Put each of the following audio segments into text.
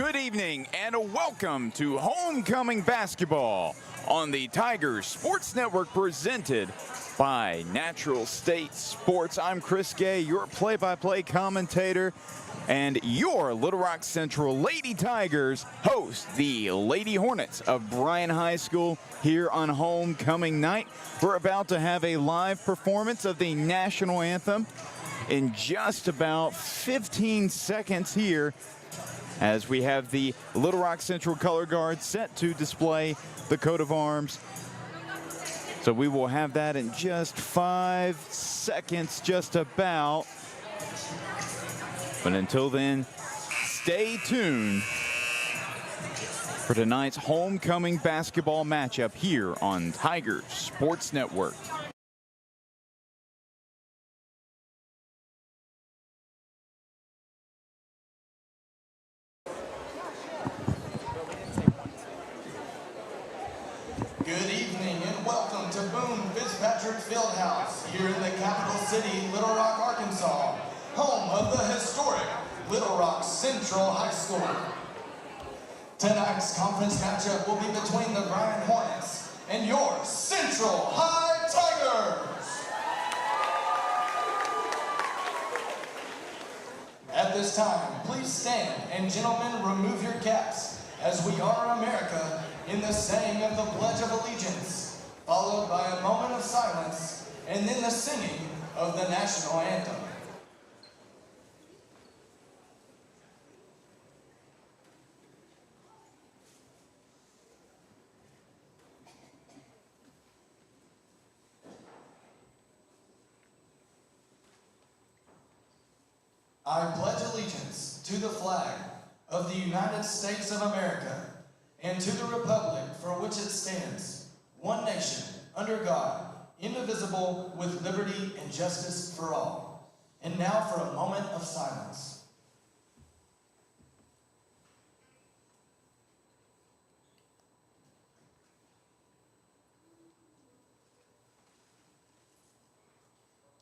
Good evening and welcome to Homecoming Basketball on the Tigers Sports Network, presented by Natural State Sports. I'm Chris Gay, your play-by-play commentator, and your Little Rock Central Lady Tigers host the Lady Hornets of Bryant High School here on Homecoming night. We're about to have a live performance of the national anthem in just about 15 seconds here, as we have the Little Rock Central color guard set to display the coat of arms. So we will have that in just 5 seconds, just about. But until then, stay tuned for tonight's homecoming basketball matchup here on Tigers Sports Network. Good evening and welcome to Boone Fitzpatrick Fieldhouse here in the capital city, Little Rock, Arkansas, home of the historic Little Rock Central High School. Tonight's conference matchup will be between the Bryant Hornets and your Central High Tigers. At this time, please stand and gentlemen, remove your caps as we honor America in the saying of the Pledge of Allegiance, followed by a moment of silence, and then the singing of the national anthem. I pledge allegiance to the flag of the United States of America and to the republic for which it stands, one nation, under God, indivisible, with liberty and justice for all. And now for a moment of silence.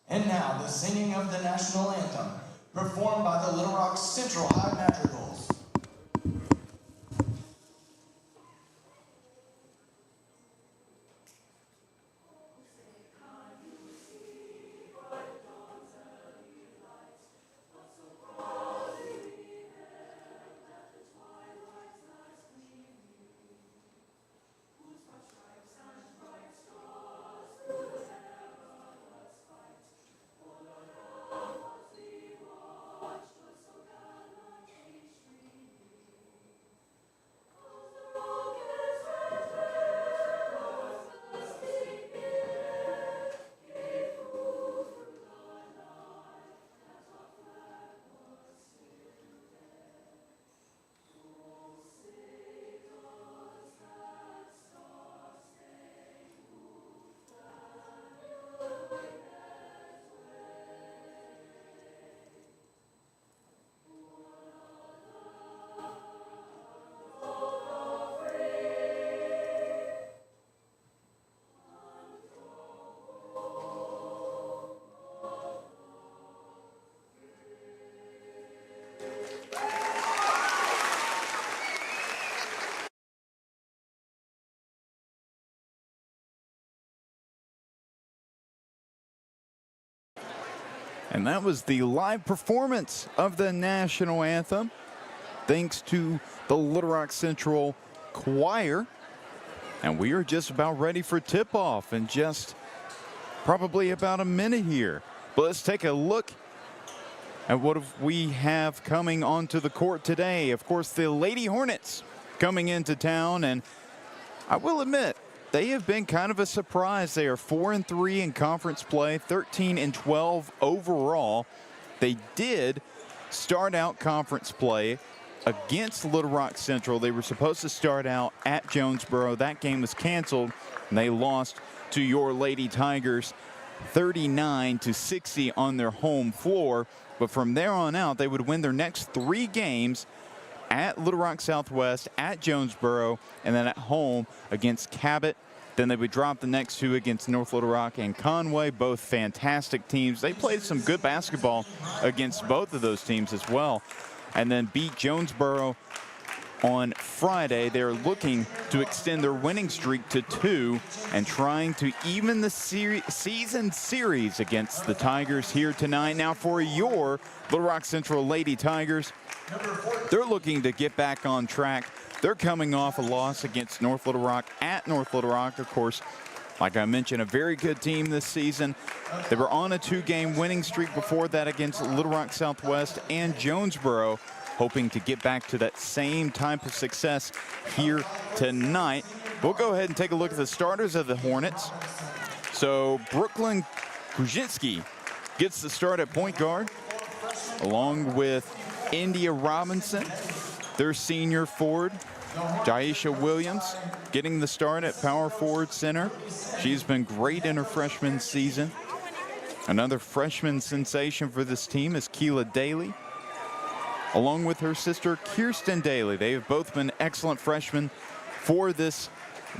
And now the singing of the national anthem, performed by the Little Rock Central High Madrigals. And that was the live performance of the national anthem, thanks to the Little Rock Central Choir. And we are just about ready for tip-off in just probably about a minute here. But let's take a look at what we have coming onto the court today. Of course, the Lady Hornets coming into town, and I will admit, they have been kind of a surprise. They are 4-3 in conference play, 13-12 overall. They did start out conference play against Little Rock Central. They were supposed to start out at Jonesboro. That game was canceled, and they lost to your Lady Tigers 39-60 on their home floor. But from there on out, they would win their next 3 games at Little Rock Southwest, at Jonesboro, and then at home against Cabot. Then they would drop the next 2 against North Little Rock and Conway, both fantastic teams. They played some good basketball against both of those teams as well, and then beat Jonesboro on Friday. They're looking to extend their winning streak to 2 and trying to even the season series against the Tigers here tonight. Now for your Little Rock Central Lady Tigers, they're looking to get back on track. They're coming off a loss against North Little Rock at North Little Rock. Of course, like I mentioned, a very good team this season. They were on a 2-game winning streak before that against Little Rock Southwest and Jonesboro, hoping to get back to that same type of success here tonight. We'll go ahead and take a look at the starters of the Hornets. So Brooklyn Kuzinski gets the start at point guard, along with India Robinson, their senior forward. Jaisha Williams getting the start at power forward center. She's been great in her freshman season. Another freshman sensation for this team is Keela Daly, along with her sister Kirsten Daly. They have both been excellent freshmen for this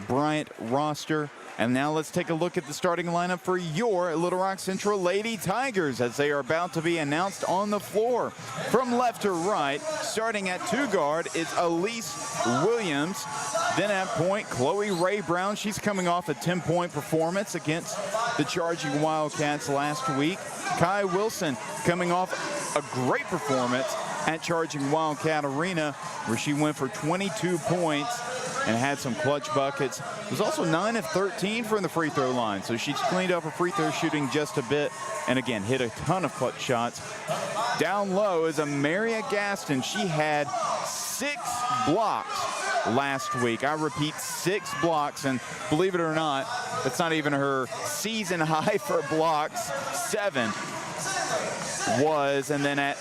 Bryant roster. And now let's take a look at the starting lineup for your Little Rock Central Lady Tigers as they are about to be announced on the floor. From left to right, starting at 2 guard is Elise Williams. Then at point, Chloe Ray Brown. She's coming off a 10-point performance against the Charging Wildcats last week. Kai Wilson coming off a great performance at Charging Wildcat Arena, where she went for 22 points and had some clutch buckets. It was also 9 of 13 from the free throw line, so she's cleaned up her free throw shooting just a bit, and again hit a ton of clutch shots. Down low is Amaria Gaston. She had 6 blocks last week. I repeat, 6 blocks, and believe it or not, that's not even her season high for blocks. 7 was, and then at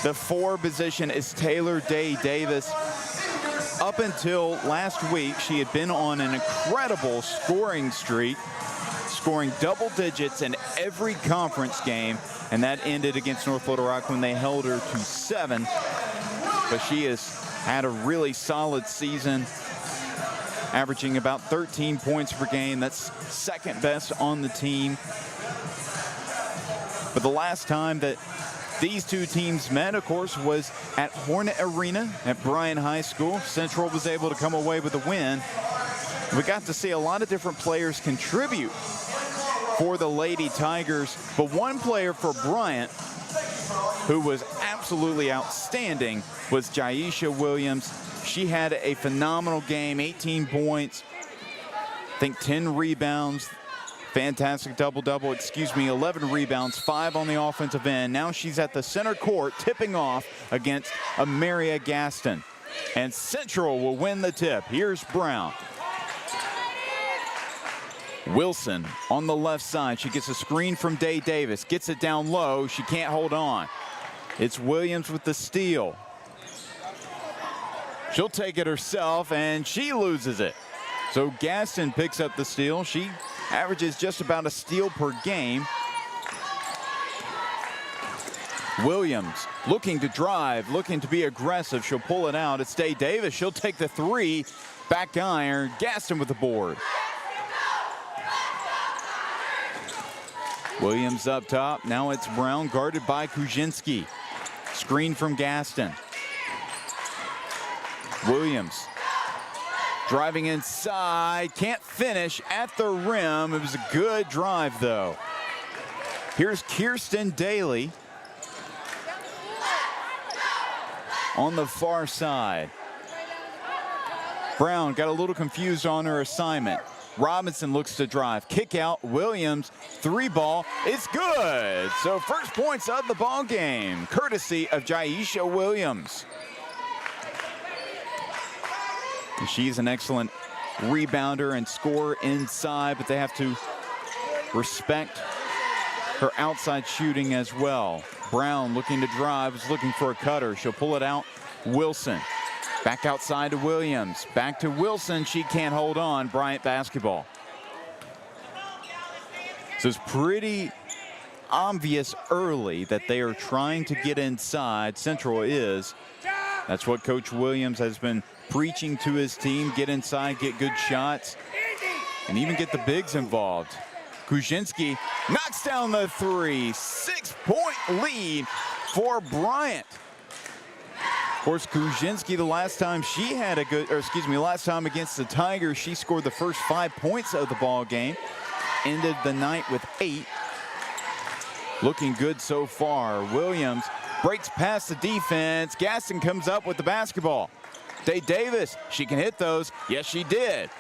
the 4 position is Taylor Day Davis. Up until last week, she had been on an incredible scoring streak, scoring double digits in every conference game, and that ended against North Little Rock when they held her to 7. But she has had a really solid season, averaging about 13 points per game. That's second best on the team. But the last time that these two teams met, of course, was at Hornet Arena at Bryant High School. Central was able to come away with a win. We got to see a lot of different players contribute for the Lady Tigers, but one player for Bryant who was absolutely outstanding was Jaisha Williams. She had a phenomenal game, 18 points, I think 10 rebounds. Fantastic double-double, 11 rebounds, 5 on the offensive end. Now she's at the center court, tipping off against Amaria Gaston. And Central will win the tip. Here's Brown. Wilson on the left side. She gets a screen from Day Davis, gets it down low. She can't hold on. It's Williams with the steal. She'll take it herself, and she loses it. So Gaston picks up the steal. She averages just about a steal per game. Williams looking to drive, looking to be aggressive. She'll pull it out. It's Day Davis. She'll take the 3. Back iron. Gaston with the board. Williams up top. Now it's Brown guarded by Kuzinski. Screen from Gaston. Williams driving inside, can't finish at the rim. It was a good drive, though. Here's Kirsten Daly on the far side. Brown got a little confused on her assignment. Robinson looks to drive. Kick out. Williams, 3-ball. It's good. So first points of the ball game, courtesy of Jaisha Williams. She's an excellent rebounder and scorer inside, but they have to respect her outside shooting as well. Brown looking to drive, is looking for a cutter. She'll pull it out. Wilson back outside to Williams. Back to Wilson. She can't hold on. Bryant basketball. So it's pretty obvious early that they are trying to get inside. Central is. That's what Coach Williams has been preaching to his team. Get inside, get good shots, and even get the bigs involved. Kuzinski knocks down the 3. 6-point lead for Bryant. course, Kuzinski, the last time she had a good, last time against the Tigers, she scored the first 5 points of the ball game. Ended the night with 8. Looking good so far. Williams breaks past the defense. Gaston comes up with the basketball. Day Davis, she can hit those. Yes, she did.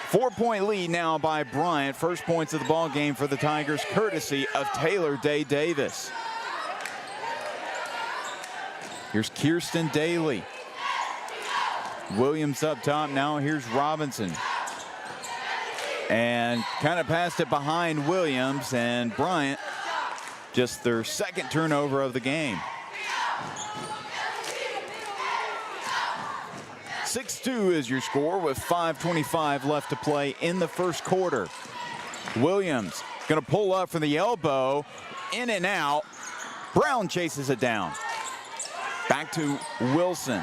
4-point lead now by Bryant. First points of the ball game for the Tigers, courtesy of Taylor Day Davis. Here's Kirsten Daly. Williams up top. Now here's Robinson. And kind of passed it behind Williams, and Bryant, just their second turnover of the game. 6-2 is your score with 5:25 left to play in the first quarter. Williams going to pull up from the elbow, in and out. Brown chases it down. Back to Wilson.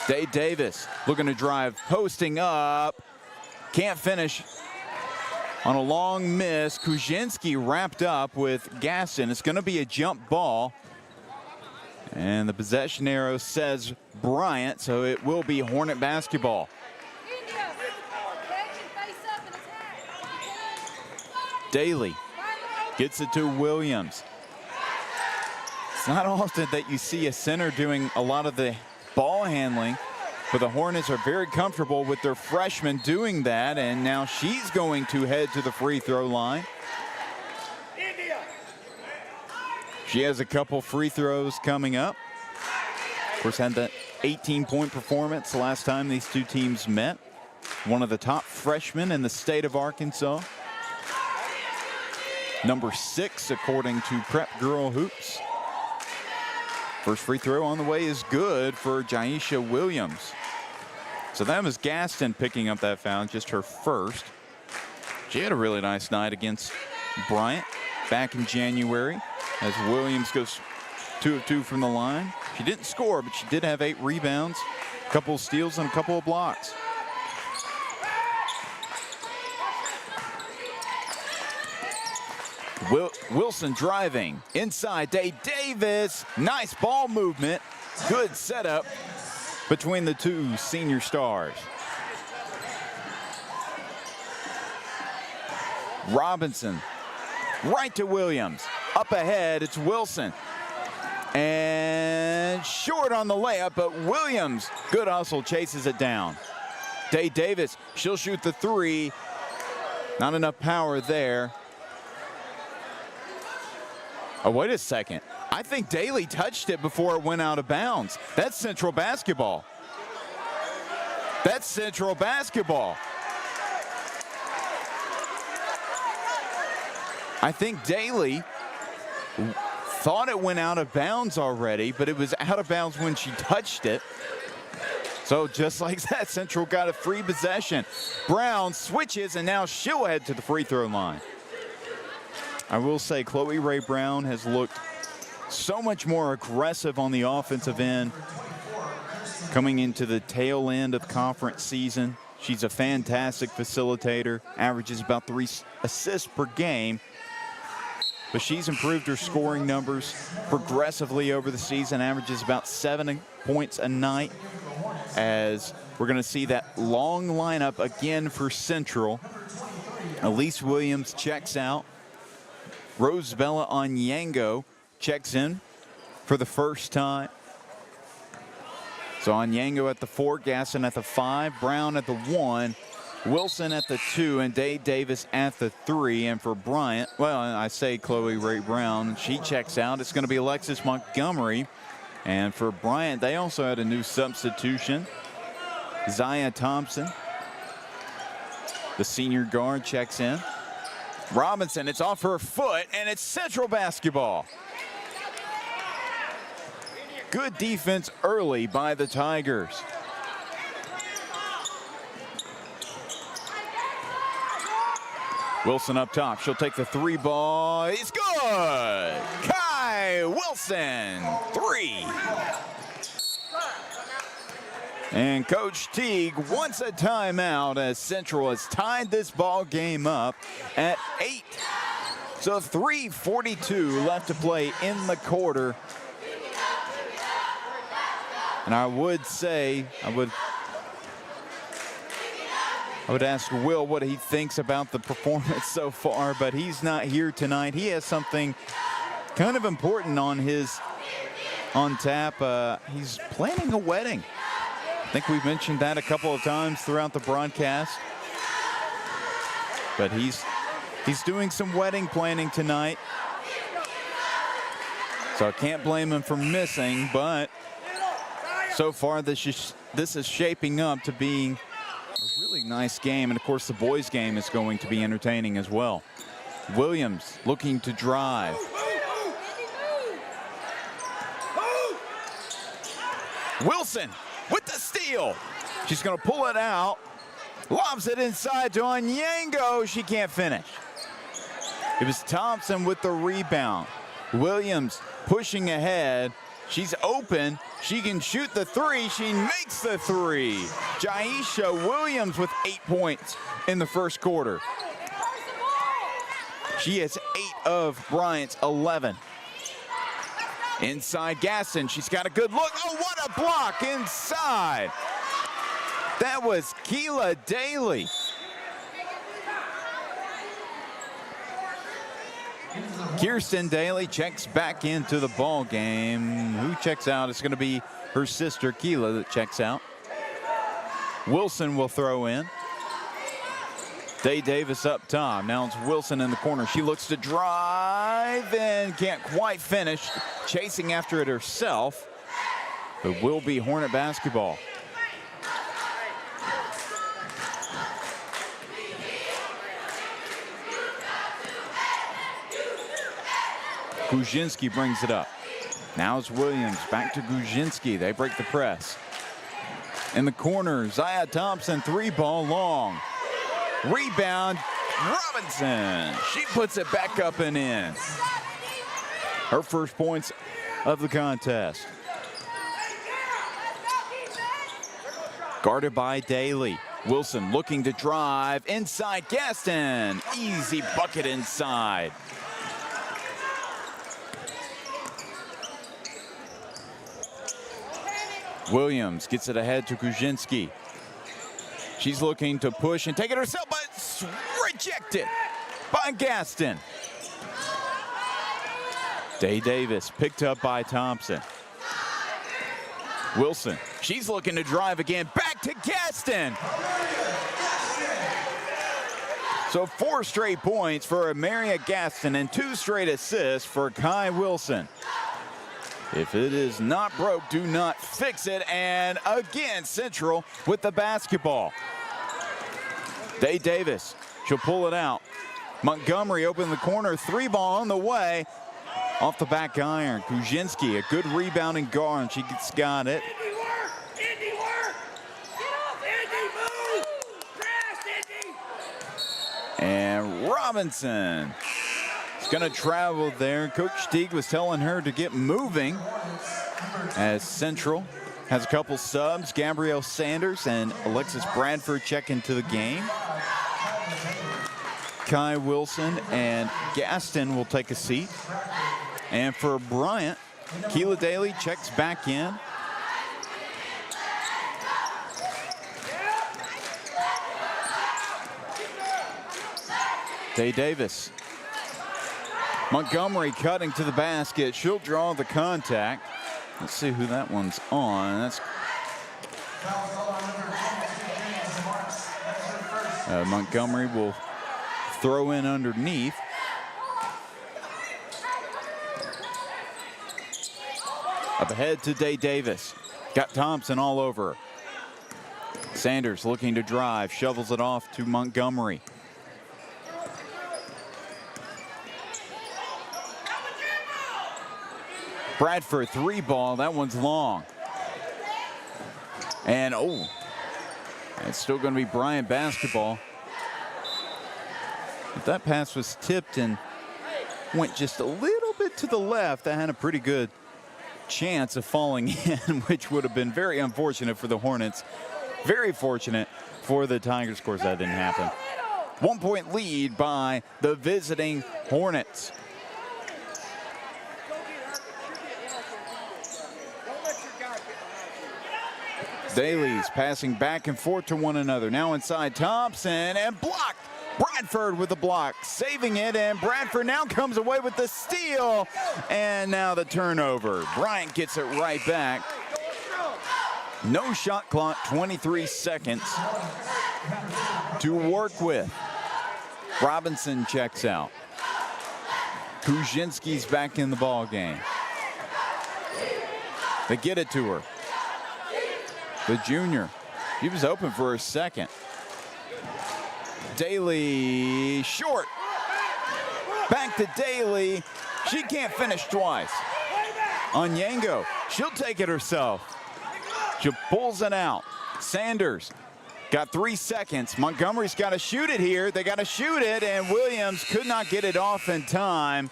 Day Davis looking to drive, posting up. Can't finish on a long miss. Kuzinski wrapped up with Gaston. It's going to be a jump ball. And the possession arrow says Bryant, so it will be Hornet basketball. Daly gets it to Williams. It's not often that you see a center doing a lot of the ball handling, but the Hornets are very comfortable with their freshman doing that, and now she's going to head to the free throw line. She has a couple free throws coming up. Of course, had that 18-point performance the last time these two teams met. One of the top freshmen in the state of Arkansas. Number 6, according to Prep Girl Hoops. First free throw on the way is good for Jaisha Williams. So that was Gaston picking up that foul, just her first. She had a really nice night against Bryant back in January, as Williams goes 2 of 2 from the line. She didn't score, but she did have 8 rebounds, a couple of steals, and a couple of blocks. Wilson driving inside. Day Davis, nice ball movement, good setup between the two senior stars. Robinson right to Williams. Up ahead, it's Wilson. And short on the layup, but Williams, good hustle, chases it down. Day Davis, she'll shoot the 3. Not enough power there. Oh, wait a second. I think Daly touched it before it went out of bounds. That's Central basketball. That's Central basketball. I think Daly thought it went out of bounds already, but it was out of bounds when she touched it. So just like that, Central got a free possession. Brown switches, and now she'll head to the free throw line. I will say Chloe Ray Brown has looked so much more aggressive on the offensive end coming into the tail end of the conference season. She's a fantastic facilitator, averages about 3 assists per game. But she's improved her scoring numbers progressively over the season, averages about 7 points a night, as we're going to see that long lineup again for Central. Elise Williams checks out. Rosabella Onyango checks in for the first time. So Onyango at the 4, Gaston at the 5, Brown at the 1, Wilson at the 2, and Day Davis at the 3. And for Bryant, well, I say Chloe Ray Brown, she checks out. It's going to be Alexis Montgomery. And for Bryant, they also had a new substitution. Zaya Thompson, the senior guard, checks in. Robinson, it's off her foot, and it's Central basketball. Good defense early by the Tigers. Wilson up top. She'll take the 3 ball. It's good. Kai Wilson, 3. And Coach Teague wants a timeout as Central has tied this ball game up at 8. So 3:42 left to play in the quarter. And I would say, I would ask Will what he thinks about the performance so far, but he's not here tonight. He has something kind of important on tap. He's planning a wedding. I think we've mentioned that a couple of times throughout the broadcast. But he's doing some wedding planning tonight. So I can't blame him for missing, but so far this is shaping up to being a really nice game. And of course the boys game is going to be entertaining as well. Williams looking to drive. Wilson with the steal. She's going to pull it out. Lobs it inside to Onyango. She can't finish. It was Thompson with the rebound. Williams pushing ahead. She's open. She can shoot the three. She makes the three. Jaisha Williams with 8 points in the first quarter. She has 8 of Bryant's 11. Inside Gaston. She's got a good look. Oh, what a block inside. That was Keela Daly. Kirsten Daly checks back into the ball game. Who checks out? It's going to be her sister Keela that checks out. Wilson will throw in. Day Davis up top. Now it's Wilson in the corner. She looks to drive and can't quite finish. Chasing after it herself. It will be Hornet basketball. Gujinski brings it up. Now it's Williams. Back to Gujinski. They break the press. In the corner, Zaya Thompson, 3-ball long. Rebound, Robinson. She puts it back up and in. Her first points of the contest. Guarded by Daly. Wilson looking to drive. Inside Gaston. Easy bucket inside. Williams gets it ahead to Gujinski. She's looking to push and take it herself, but it's rejected by Gaston. Day Davis picked up by Thompson. Wilson, she's looking to drive again. Back to Gaston. So 4 straight points for Amaria Gaston and 2 straight assists for Kai Wilson. If it is not broke, do not fix it. And again, Central with the basketball. Day Davis, she'll pull it out. Montgomery open the corner, 3-ball on the way. Off the back iron, Gujinski, a good rebounding guard. She got it. Indy work! Indy work! Get off, Indy! Move! Crash, Indy! And Robinson is going to travel there. Coach Teague was telling her to get moving as Central has a couple subs. Gabrielle Sanders and Alexis Bradford check into the game. Kai Wilson and Gaston will take a seat. And for Bryant, Keela Daly checks back in. Day Davis. Montgomery cutting to the basket. She'll draw the contact. Let's see who that one's on. That's Montgomery will throw in underneath. Up ahead to Day Davis. Got Thompson all over her. Sanders looking to drive. Shovels it off to Montgomery. Bradford, 3-ball. That one's long. And, oh, it's still going to be Bryant basketball. If that pass was tipped and went just a little bit to the left, that had a pretty good chance of falling in, which would have been very unfortunate for the Hornets. Very fortunate for the Tigers. Of course, that didn't happen. 1-point lead by the visiting Hornets. Daly's passing back and forth to one another. Now inside Thompson, and blocked. Bradford with the block, saving it, and Bradford now comes away with the steal. And now the turnover. Bryant gets it right back. No shot clock, 23 seconds to work with. Robinson checks out. Kuzinski's back in the ball game. They get it to her. The junior, he was open for a second. Daly short. Back to Daly. She can't finish twice. Onyango, she'll take it herself. She pulls it out. Sanders got 3 seconds. Montgomery's got to shoot it here. They got to shoot it, and Williams could not get it off in time.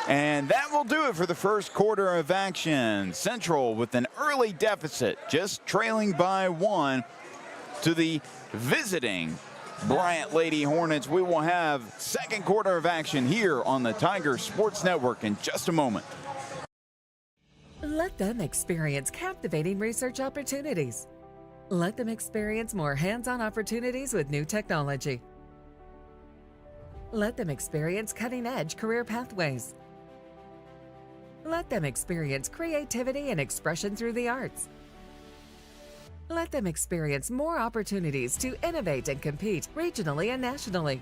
And that will do it for the first quarter of action. Central with an early deficit, just trailing by 1 to the visiting Bryant Lady Hornets. We will have second quarter of action here on the Tiger Sports Network in just a moment. Let them experience captivating research opportunities. Let them experience more hands-on opportunities with new technology. Let them experience cutting-edge career pathways. Let them experience creativity and expression through the arts. Let them experience more opportunities to innovate and compete regionally and nationally.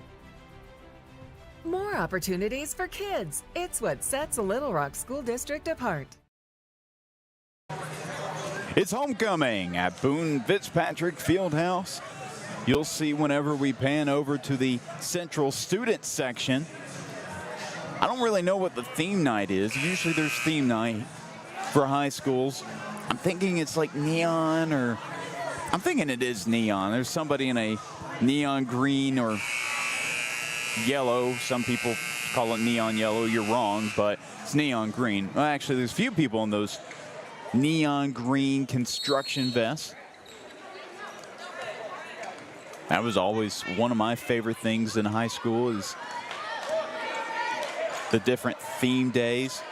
More opportunities for kids. It's what sets Little Rock School District apart. It's homecoming at Boone Fitzpatrick Fieldhouse. You'll see whenever we pan over to the Central Student section. I don't really know what the theme night is. Usually there's theme night for high schools. I'm thinking it's like neon, or I'm thinking it is neon. There's somebody in a neon green or yellow. Some people call it neon yellow. You're wrong, but it's neon green. Well, actually, there's a few people in those neon green construction vests. That was always one of my favorite things in high school, is the different theme days.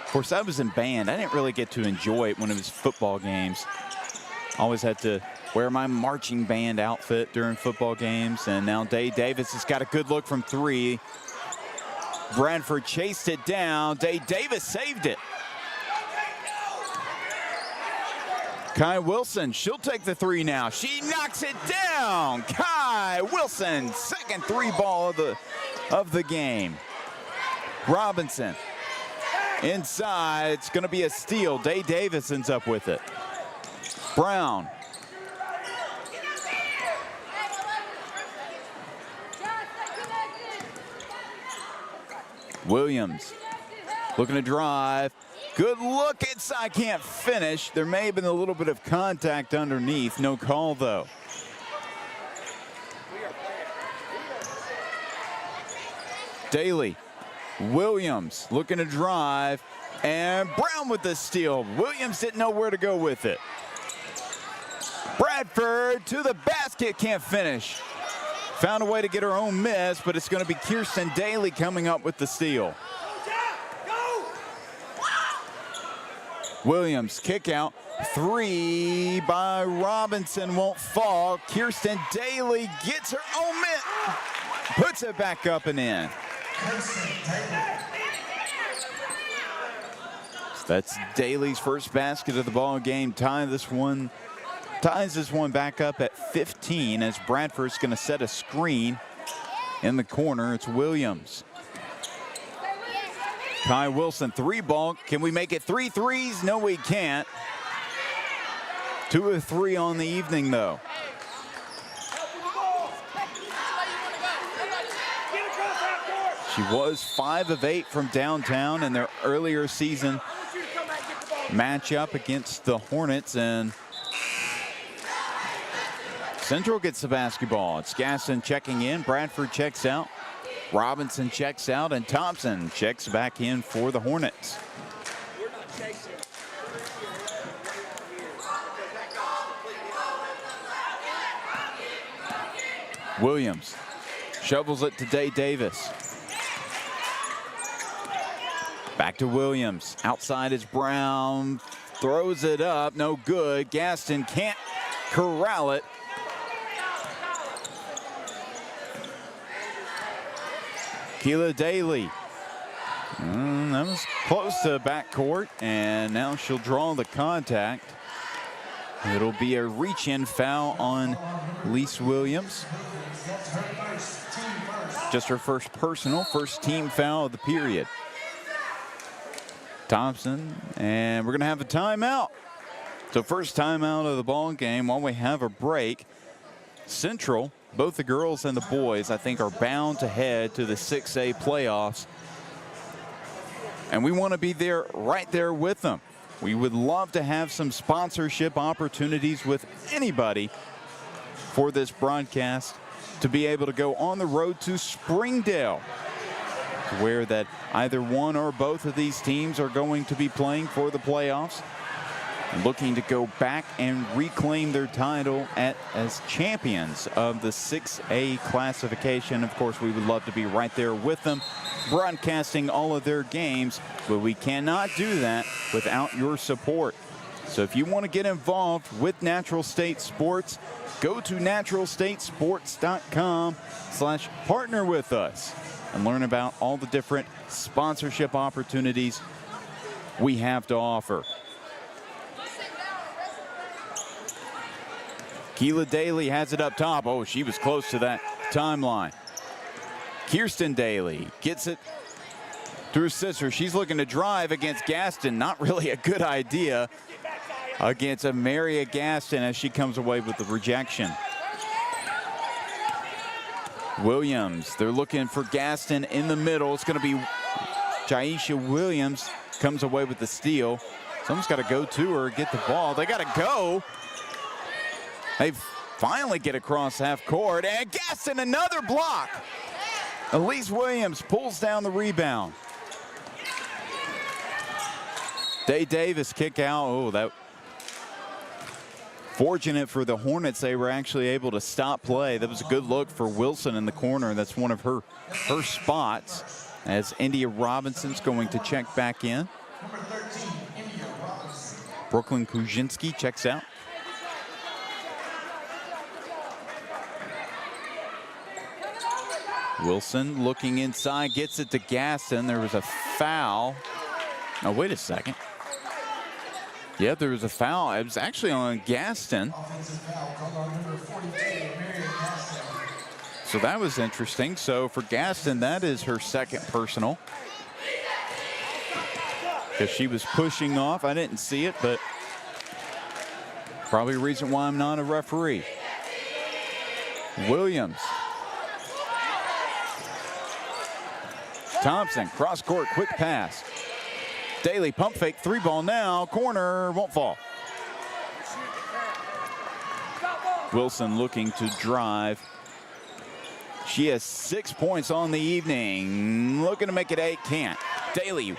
Of course, I was in band. I didn't really get to enjoy it when it was football games. Always had to wear my marching band outfit during football games. And now Day Davis has got a good look from 3. Bradford chased it down. Day Davis saved it. Kai Wilson, she'll take the 3 now. She knocks it down. Kai Wilson, second 3 ball of the game. Robinson inside. It's going to be a steal. Day Davis ends up with it. Brown. Williams looking to drive. Good look inside, can't finish. There may have been a little bit of contact underneath. No call, though. Daly. Williams looking to drive, and Brown with the steal. Williams didn't know where to go with it. Bradford to the basket, can't finish. Found a way to get her own miss, but it's going to be Kirsten Daly coming up with the steal. Williams kick out. 3 by Robinson won't fall. Kirsten Daly gets her own miss. Puts it back up and in. That's Daly's first basket of the ball game. Ties this one back up at 15 as Bradford's going to set a screen in the corner. It's Williams. Kai Wilson, 3 ball. Can we make it 3 threes? No, we can't. 2 of 3 on the evening, though. She was 5 of 8 from downtown in their earlier season matchup against the Hornets, and Central gets the basketball. It's Gaston checking in. Bradford checks out. Robinson checks out, and Thompson checks back in for the Hornets. Williams shovels it to Day Davis. Back to Williams. Outside is Brown. throws it up, no good. Gaston can't corral it. Keela Daly. That was close to backcourt, and now she'll draw the contact. It'll be a reach-in foul on Lise Williams. Just her first personal, first team foul of the period. Thompson, and we're going to have a timeout. So first timeout of the ball game while we have a break. Central, both the girls and the boys, I think, are bound to head to the 6A playoffs. And we want to be there, right there with them. We would love to have some sponsorship opportunities with anybody for this broadcast to be able to go on the road to Springdale, where that either one or both of these teams are going to be playing for the playoffs, looking to go back and reclaim their title as champions of the 6A classification. Of course, we would love to be right there with them, broadcasting all of their games, but we cannot do that without your support. So if you want to get involved with Natural State Sports, go to naturalstatesports.com/partner with us and learn about all the different sponsorship opportunities we have to offer. Keela Daly has it up top. Oh, she was close to that timeline. Kirsten Daly gets it to her sister. She's looking to drive against Gaston. Not really a good idea against Maria Gaston as she comes away with the rejection. Williams, they're looking for Gaston in the middle. It's going to be Jaisha Williams comes away with the steal. Someone's got to go to her, get the ball. They got to go. They finally get across half court, and Gaston another block. Elise Williams pulls down the rebound. Day Davis kick out. Oh, that fortunate for the Hornets. They were actually able to stop play. That was a good look for Wilson in the corner. That's one of her spots as India Robinson's going to check back in. Number 13, India Robinson. Brooklyn Kuzinski checks out. Wilson looking inside, gets it to Gaston. There was a foul. Now, wait a second. Yeah, there was a foul. It was actually on Gaston. Offensive foul called on number 42, Marion Gaston. So that was interesting. So for Gaston, that is her second personal. Because she was pushing off. I didn't see it, but probably a reason why I'm not a referee. Williams. Thompson, cross court, quick pass. Daly, pump fake, three ball now, corner, won't fall. Wilson looking to drive. She has 6 points on the evening. Looking to make it 8, can't. Daly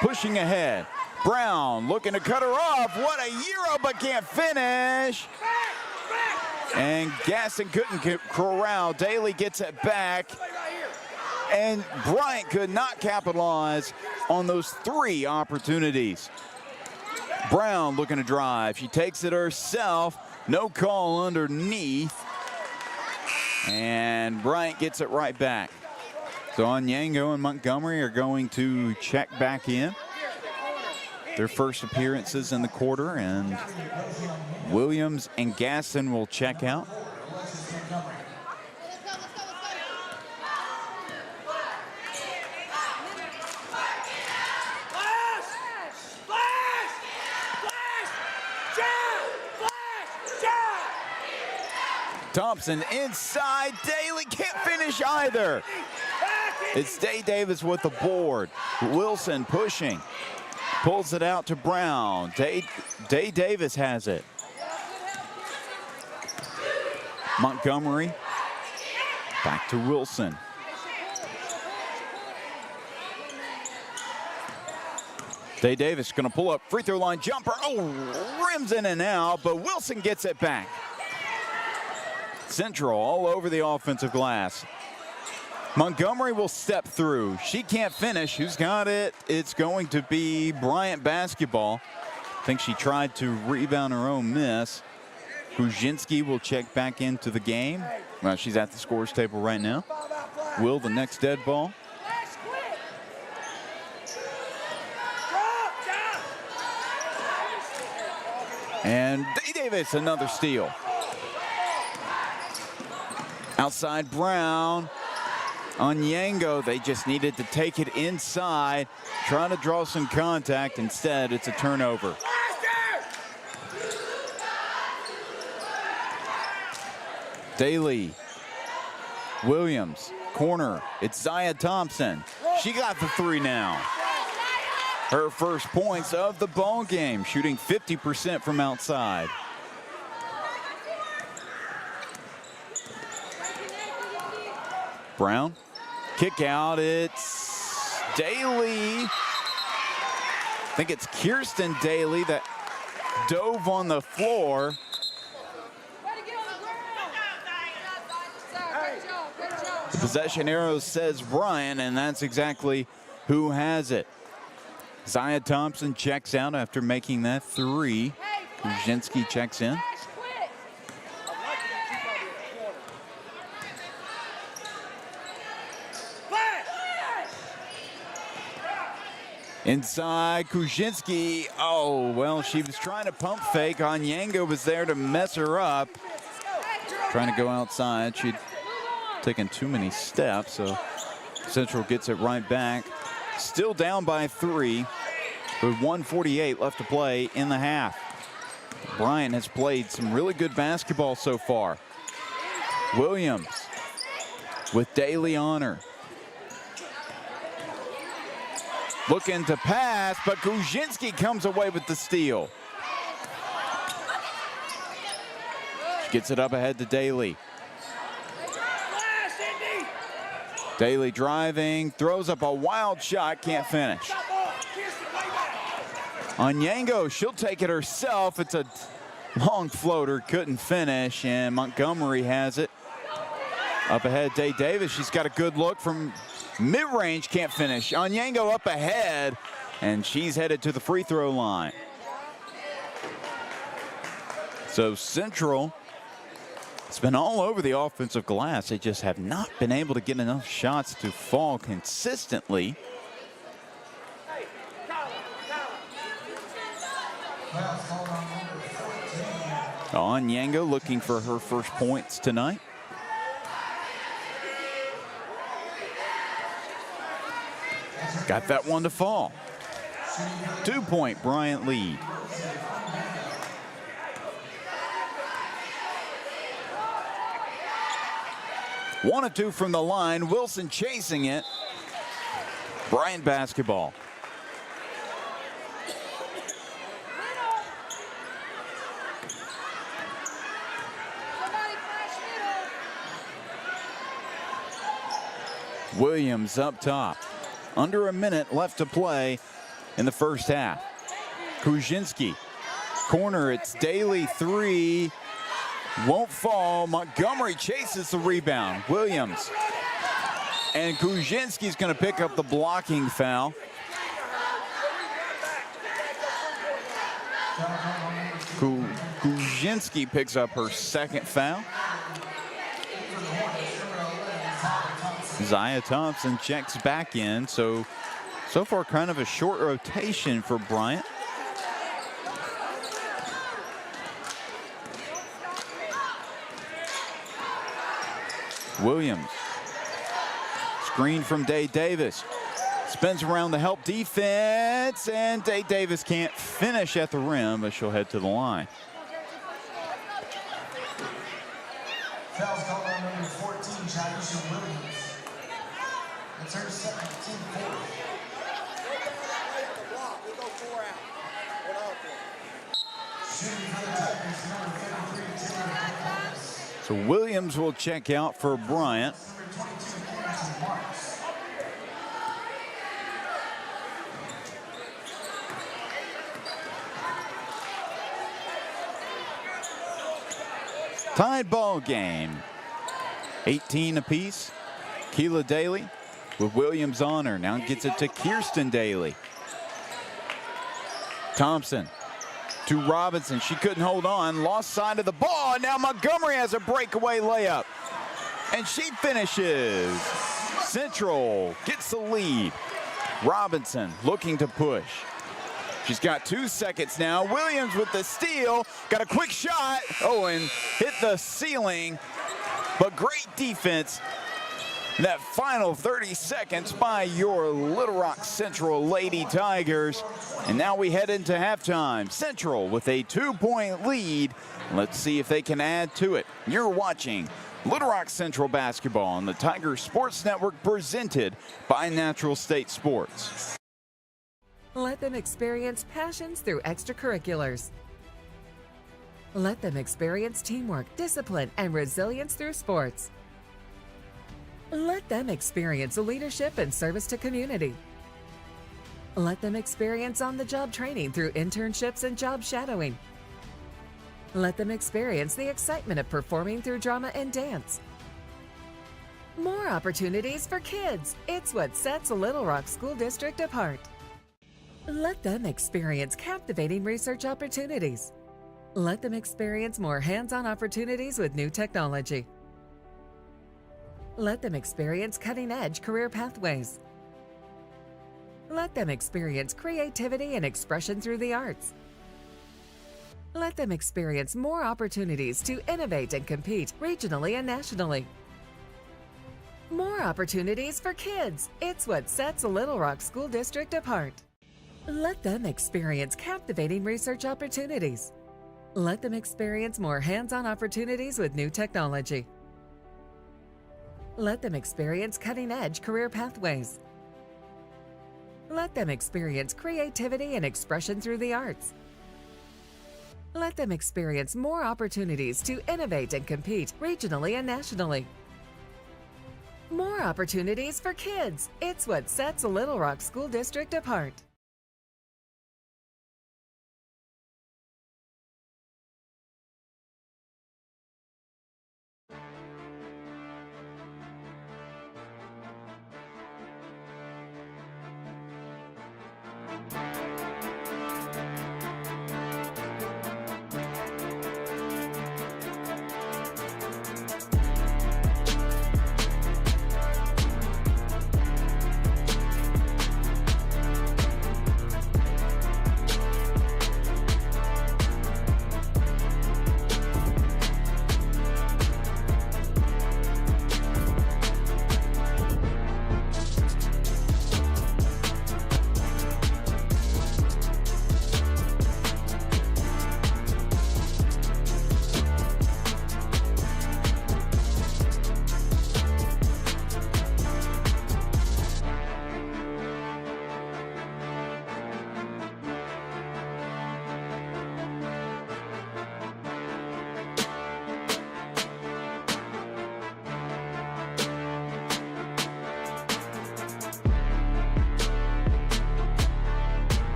pushing ahead. Brown looking to cut her off. What a Euro, but can't finish. And Gaston couldn't corral. Daly gets it back. And Bryant could not capitalize on those 3 opportunities. Brown looking to drive. She takes it herself. No call underneath. And Bryant gets it right back. So Onyango and Montgomery are going to check back in. Their first appearances in the quarter. And Williams and Gaston will check out. Thompson inside. Daly can't finish either. It's Day Davis with the board. Wilson pushing. Pulls it out to Brown. Day Davis has it. Montgomery. Back to Wilson. Day Davis going to pull up. Free throw line jumper. Oh, rims in and out, but Wilson gets it back. Central all over the offensive glass. Montgomery will step through. She can't finish. Who's got it? It's going to be Bryant basketball. think she tried to rebound her own miss. Kuzinski will check back into the game. Well, she's at the scores table right now. Will, the next dead ball. And Davis, another steal. Outside Brown. Onyango, they just needed to take it inside, trying to draw some contact. Instead, it's a turnover. Daly. Williams, corner. It's Zaya Thompson. She got the three now. Her first points of the ball game, shooting 50% from outside. Brown, kick out, it's Daly. I think it's Kirsten Daly that dove on the floor. The possession arrow says Bryant, and that's exactly who has it. Zaya Thompson checks out after making that three. Kuzinski checks in. Inside, Kuzinski. Oh, well, she was trying to pump fake. Onyango was there to mess her up. Trying to go outside. She'd taken too many steps, so Central gets it right back. Still down by three with 1:48 left to play in the half. Bryant has played some really good basketball so far. Williams with Daly on her. Looking to pass, but Kuzinski comes away with the steal. She gets it up ahead to Daly. Daly driving, throws up a wild shot, can't finish. Onyango, she'll take it herself. It's a long floater, couldn't finish, and Montgomery has it. Up ahead, Day Davis, she's got a good look from mid-range, can't finish. Onyango up ahead, and she's headed to the free throw line. So Central, it's been all over the offensive glass. They just have not been able to get enough shots to fall consistently. Onyango looking for her first points tonight. Got that one to fall. 2-point Bryant lead. One of two from the line. Wilson chasing it. Bryant basketball. Williams up top. Under a minute left to play in the first half. Kuzinski, corner, it's Daly, three. Won't fall. Montgomery chases the rebound. Williams. And Kuzinski's going to pick up the blocking foul. Kuzinski picks up her second foul. Zaya Thompson checks back in. So far kind of a short rotation for Bryant. Williams. Screen from Day Davis. Spins around the help defense, and Day Davis can't finish at the rim, but she'll head to the line. Foul's called on number 14, Jadisha Williams. It's her second, team fourth. Shooting for the Tigers, number 33, Taylor. So Williams will check out for Bryant. Number 22, Harrison Marks. Tied ball game. 18 apiece. Keela Daly with Williams on her. Now gets it to Kirsten Daly. Thompson to Robinson. She couldn't hold on, lost sight of the ball, and now Montgomery has a breakaway layup. And she finishes. Central gets the lead. Robinson looking to push. She's got 2 seconds now. Williams with the steal. Got a quick shot. Oh, and hit the ceiling. But great defense. That final 30 seconds by your Little Rock Central Lady Tigers. And now we head into halftime. Central with a 2-point lead. Let's see if they can add to it. You're watching Little Rock Central basketball on the Tiger Sports Network, presented by Natural State Sports. Let them experience passions through extracurriculars. Let them experience teamwork, discipline, and resilience through sports. Let them experience leadership and service to community. Let them experience on-the-job training through internships and job shadowing. Let them experience the excitement of performing through drama and dance. More opportunities for kids. It's what sets Little Rock School District apart. Let them experience captivating research opportunities. Let them experience more hands-on opportunities with new technology. Let them experience cutting-edge career pathways. Let them experience creativity and expression through the arts. Let them experience more opportunities to innovate and compete regionally and nationally. More opportunities for kids. It's what sets Little Rock School District apart. Let them experience captivating research opportunities. Let them experience more hands-on opportunities with new technology. Let them experience cutting-edge career pathways. Let them experience creativity and expression through the arts. Let them experience more opportunities to innovate and compete regionally and nationally. More opportunities for kids. It's what sets Little Rock School District apart.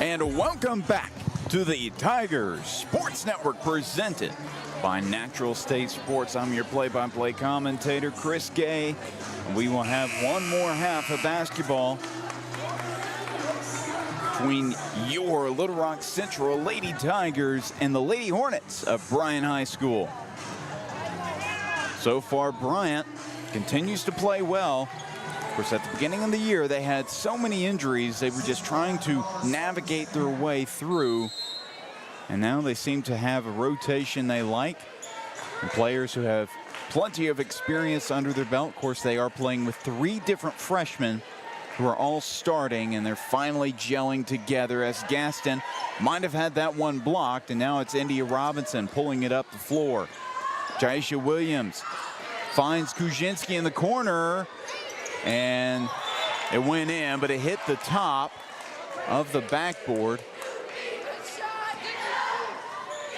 And welcome back to the Tigers Sports Network, presented by Natural State Sports. I'm your play-by-play commentator, Chris Gay. We will have one more half of basketball between your Little Rock Central Lady Tigers and the Lady Hornets of Bryant High School. So far, Bryant continues to play well. Of course, at the beginning of the year, they had so many injuries, they were just trying to navigate their way through. And now they seem to have a rotation they like, and players who have plenty of experience under their belt. Of course, they are playing with 3 different freshmen who are all starting, and they're finally gelling together, as Gaston might have had that one blocked, and now it's India Robinson pulling it up the floor. Jaisha Williams finds Kuzinski in the corner, and it went in, but it hit the top of the backboard.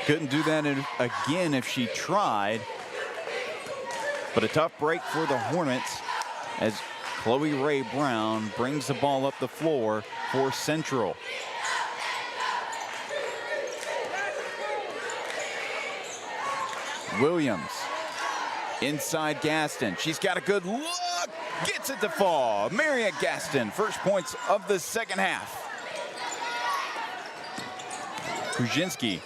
Couldn't do that again if she tried. But a tough break for the Hornets as Chloe Ray Brown brings the ball up the floor for Central. Williams inside Gaston. She's got a good look. Gets it to fall. Mariette Gaston, first points of the second half. Kuzinski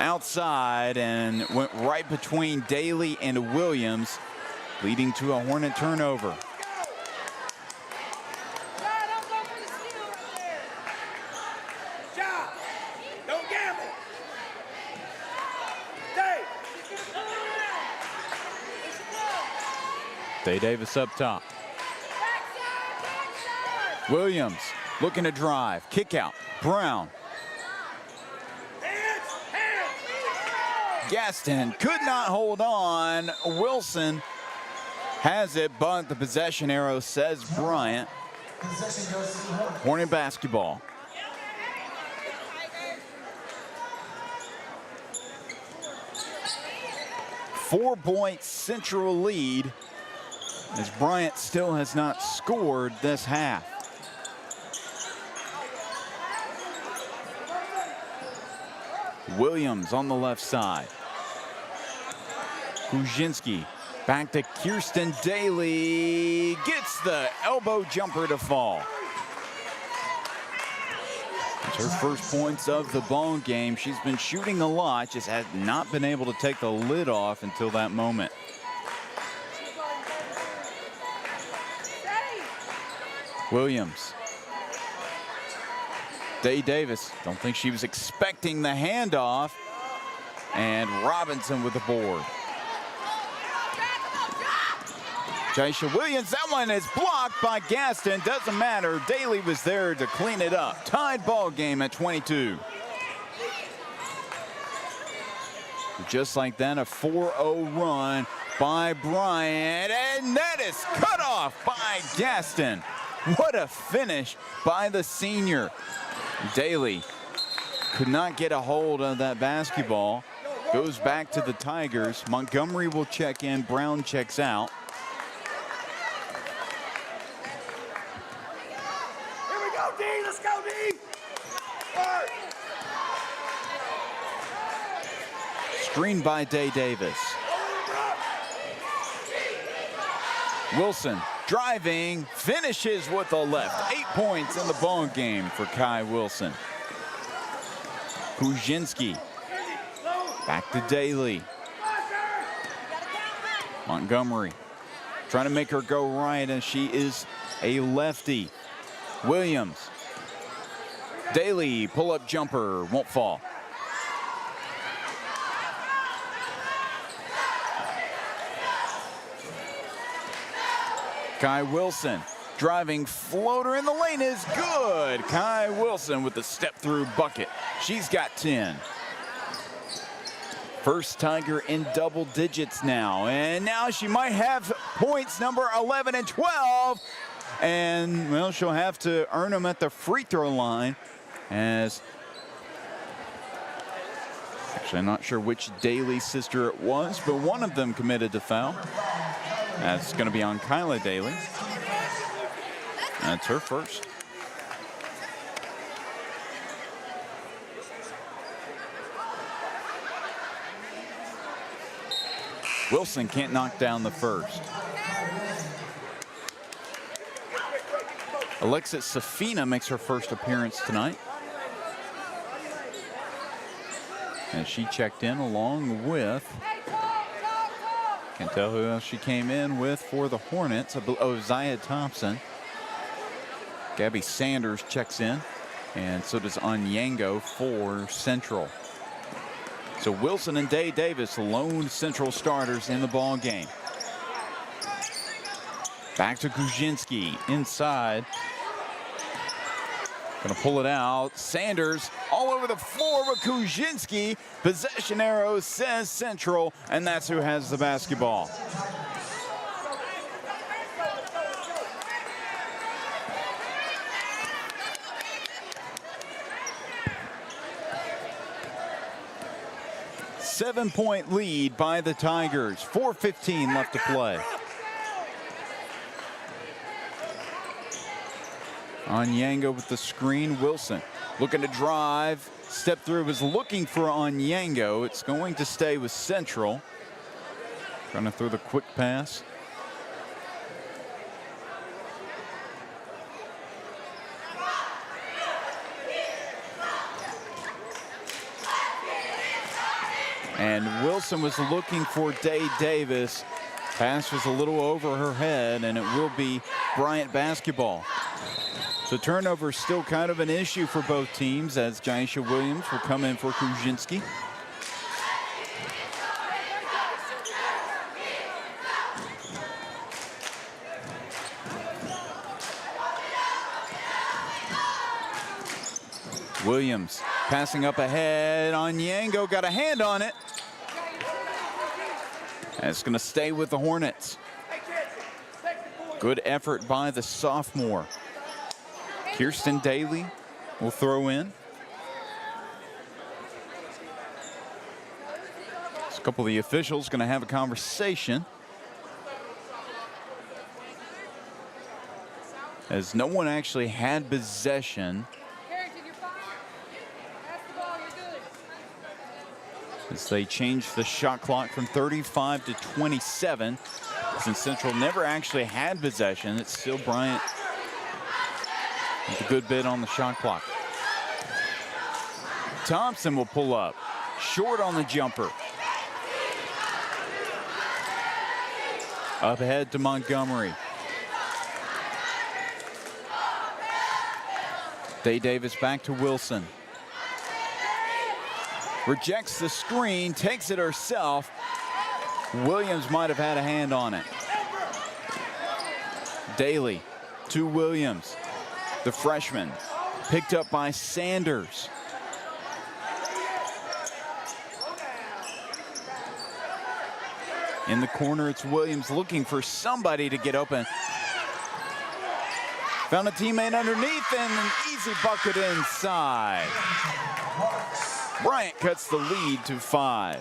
outside and went right between Daly and Williams, leading to a Hornet turnover. Don't gamble. Day Davis up top. Williams looking to drive. Kick out. Brown. Gaston could not hold on. Wilson has it, but the possession arrow says Bryant. Possession goes to the Hornets. Hornet basketball. Four-point Central lead, as Bryant still has not scored this half. Williams on the left side. Kuzinski back to Kirsten Daly. Gets the elbow jumper to fall. It's her first points of the ball game. She's been shooting a lot, just has not been able to take the lid off until that moment. Williams. Day Davis, don't think she was expecting the handoff. And Robinson with the board. Jaisha Williams, that one is blocked by Gaston. Doesn't matter, Daly was there to clean it up. Tied ball game at 22. Just like that, a 4-0 run by Bryant, and that is cut off by Gaston. What a finish by the senior. Daly could not get a hold of that basketball. Goes back to the Tigers. Montgomery will check in. Brown checks out. Here we go, D. Let's go, D. Work. Screened by Day Davis. Wilson driving, finishes with the left. 8 points in the ball game for Kai Wilson. Kuzinski back to Daly. Montgomery trying to make her go right, as she is a lefty. Williams. Daly, pull-up jumper, won't fall. Kai Wilson driving, floater in the lane is good. Kai Wilson with the step-through bucket. She's got 10. First Tiger in double digits now. And now she might have points number 11 and 12. And, well, she'll have to earn them at the free throw line, as actually I'm not sure which Daly sister it was, but one of them committed the foul. That's going to be on Kyla Daly. That's her first. Wilson can't knock down the first. Alexis Safina makes her first appearance tonight. And she checked in along with, can't tell who else she came in with for the Hornets. Zaya Thompson. Gabby Sanders checks in, and so does Onyango for Central. So Wilson and Day Davis, lone Central starters in the ball game. Back to Kuzinski inside. Gonna pull it out. Sanders all over the floor with Kuzinski. Possession arrow says Central, and that's who has the basketball. Seven-point lead by the Tigers. 4:15 left to play. Onyango with the screen. Wilson looking to drive. Step through, was looking for Onyango. It's going to stay with Central. Trying to throw the quick pass. And Wilson was looking for Day Davis. Pass was a little over her head, and it will be Bryant basketball. So turnover is still kind of an issue for both teams, as Jaisha Williams will come in for Kuzinski. Williams passing up ahead. Onyango got a hand on it. And it's going to stay with the Hornets. Good effort by the sophomore. Kirsten Daly will throw in. A couple of the officials going to have a conversation, as no one actually had possession. As they change the shot clock from 35 to 27. Since Central never actually had possession, it's still Bryant with a good bit on the shot clock. Thompson will pull up. Short on the jumper. Up ahead to Montgomery. Day Davis back to Wilson. Rejects the screen, takes it herself. Williams might have had a hand on it. Daly to Williams. The freshman picked up by Sanders. In the corner, it's Williams looking for somebody to get open. Found a teammate underneath and an easy bucket inside. Bryant cuts the lead to 5.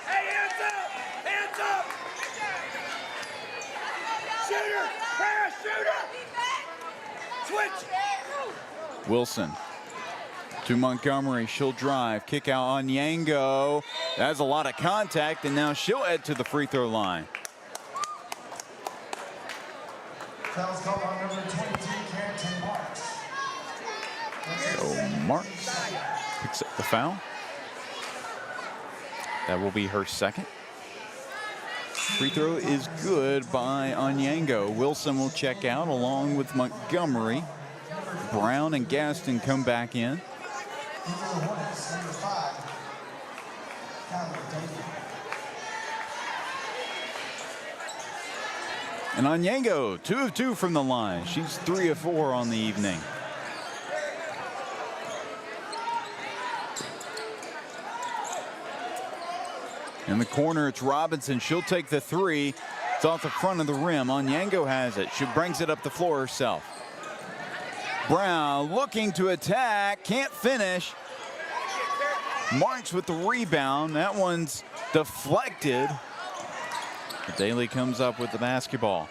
Hey, hands up! Hands up! Shooter! Pass, shooter! Switch! Wilson to Montgomery. She'll drive. Kick out on Onyango. That's a lot of contact, and now she'll head to the free throw line. Foul's called on number 22, Carrington Marks. So Marks picks up the foul. That will be her second. Free throw is good by Onyango. Wilson will check out along with Montgomery. Brown and Gaston come back in. For the Hornets, number 5, Kyler Daly. And Onyango, 2 of 2 from the line. She's 3 of 4 on the evening. In the corner, it's Robinson. She'll take the 3. It's off the front of the rim. Onyango has it. She brings it up the floor herself. Brown looking to attack. Can't finish. Marks with the rebound. That one's deflected. Daly comes up with the basketball.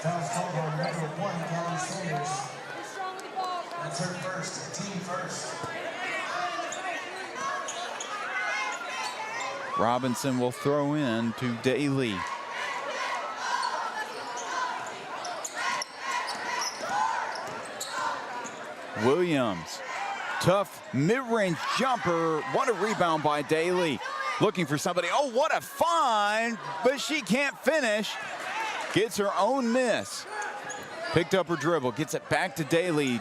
Foul's called on number 1, Callie Sanders. That's her first, team first. Robinson will throw in to Daly. Williams, tough mid-range jumper. What a rebound by Daly. Looking for somebody. Oh, what a find, but she can't finish. Gets her own miss. Picked up her dribble, gets it back to Daly.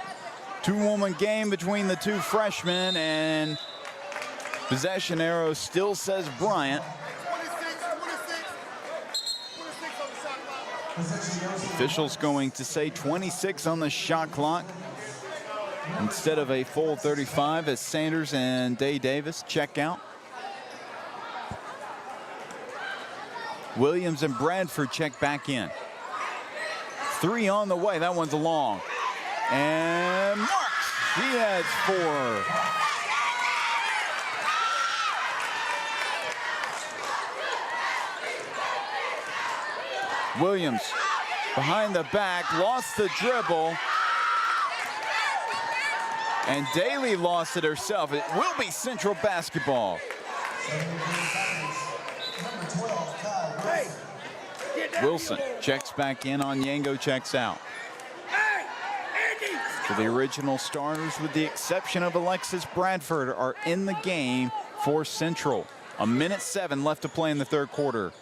Two-woman game between the two freshmen, and possession arrow still says Bryant. Officials going to say 26 on the shot clock instead of a full 35 as Sanders and Day Davis check out. Williams and Bradford check back in. 3 on the way. That one's long. And Marks, he has 4. Williams behind the back, lost the dribble. And Daly lost it herself. It will be Central basketball. Wilson checks back in on Yango, checks out. So the original starters, with the exception of Alexis Bradford, are in the game for Central. 1:07 left to play in the third quarter.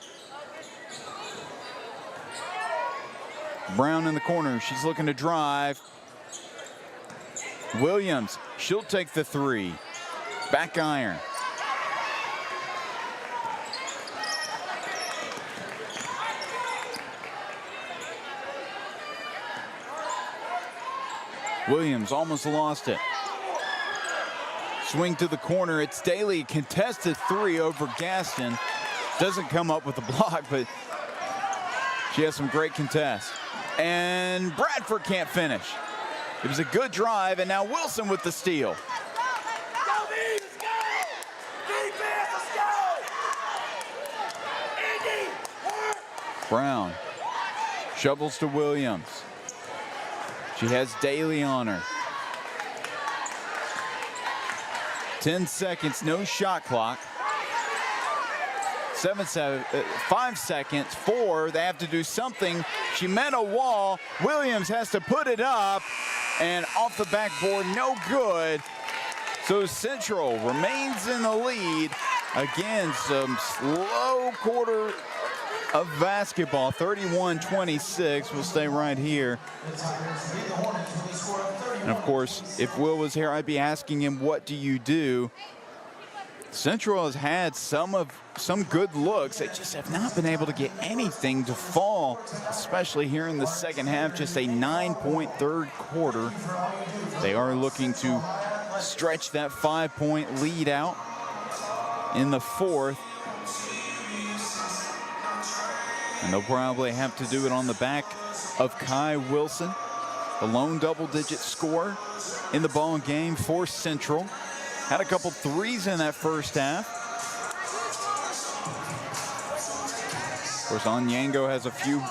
Brown in the corner. She's looking to drive. Williams, she'll take the 3. Back iron. Williams almost lost it. Swing to the corner. It's Daly. Contested 3 over Gaston. Doesn't come up with the block, but she has some great contests. And Bradford can't finish. It was a good drive, and now Wilson with the steal. Go, Bees, let's go! Defense, let's go! Indy, work! Brown shovels to Williams. She has Daly on her. 10 seconds, no shot clock. 5 seconds, 4. They have to do something. She met a wall. Williams has to put it up, and off the backboard, no good. So Central remains in the lead. Again, some slow quarter of basketball. 31-26. We'll stay right here. And of course, if Will was here, I'd be asking him, what do you do? Central has had some good looks. They just have not been able to get anything to fall, especially here in the second half. Just a 9-point third quarter. They are looking to stretch that 5-point lead out in the fourth. And they'll probably have to do it on the back of Kai Wilson, the lone double-digit scorer in the ball game for Central. Had a couple threes in that first half. Of course, Onyango has a few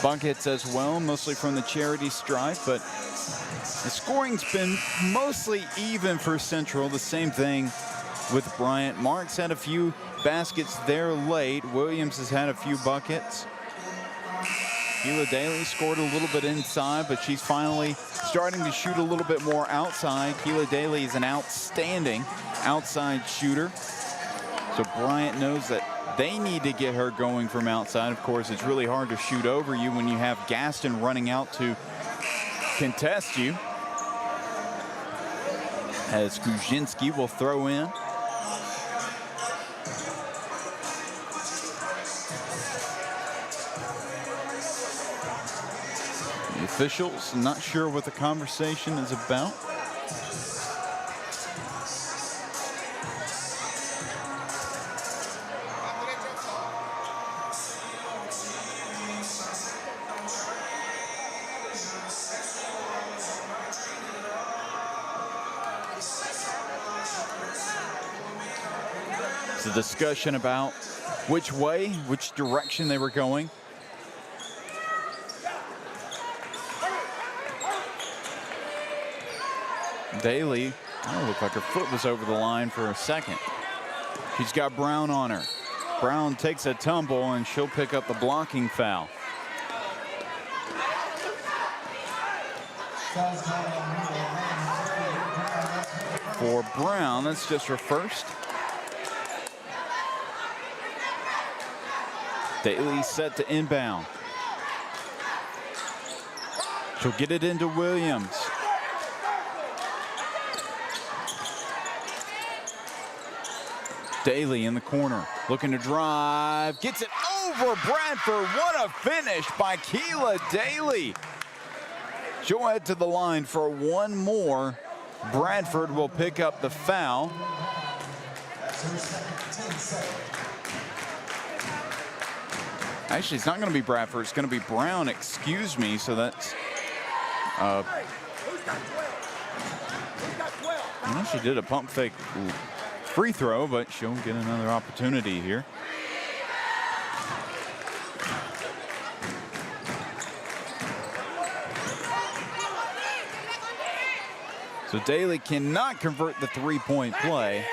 buckets as well, mostly from the charity stripe, but the scoring's been mostly even for Central. The same thing with Bryant. Marks had a few baskets there late. Williams has had a few buckets. Keela Daly scored a little bit inside, but she's finally starting to shoot a little bit more outside. Keela Daly is an outstanding outside shooter. So Bryant knows that they need to get her going from outside. Of course, it's really hard to shoot over you when you have Gaston running out to contest you. As Kuzinski will throw in. The officials not sure what the conversation is about. It's a discussion about which way, which direction they were going. Daly, oh, looked like her foot was over the line for a second. She's got Brown on her. Brown takes a tumble, and she'll pick up the blocking foul. For Brown, that's just her first. Daly set to inbound. She'll get it into Williams. Daly in the corner, looking to drive, gets it over Bradford. What a finish by Keila Daly. She'll head to the line for one more. Bradford will pick up the foul. Actually, it's not going to be Bradford. It's going to be Brown, excuse me. So that's... well, she did a pump fake free throw, but she'll get another opportunity here. So Daly cannot convert the three-point play.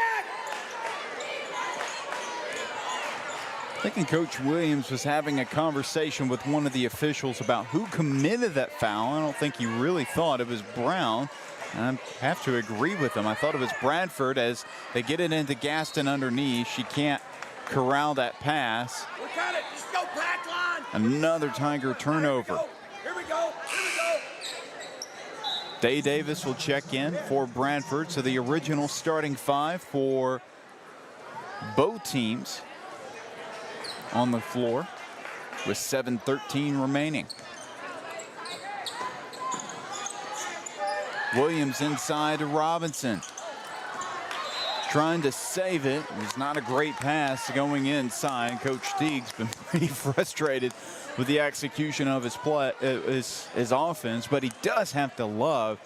Thinking Coach Williams was having a conversation with one of the officials about who committed that foul. I don't think he really thought it was Brown. And I have to agree with him. I thought it was Bradford as they get it into Gaston underneath. She can't corral that pass. Look at it. Just go back line. Another Tiger turnover. Here we go. Here we go. Day Davis will check in for Bradford. So the original starting five for both teams on the floor with 7:13 remaining. Williams inside to Robinson. Trying to save it. It's not a great pass going inside. Coach Teague's been pretty frustrated with the execution of his play, his offense, but he does have to love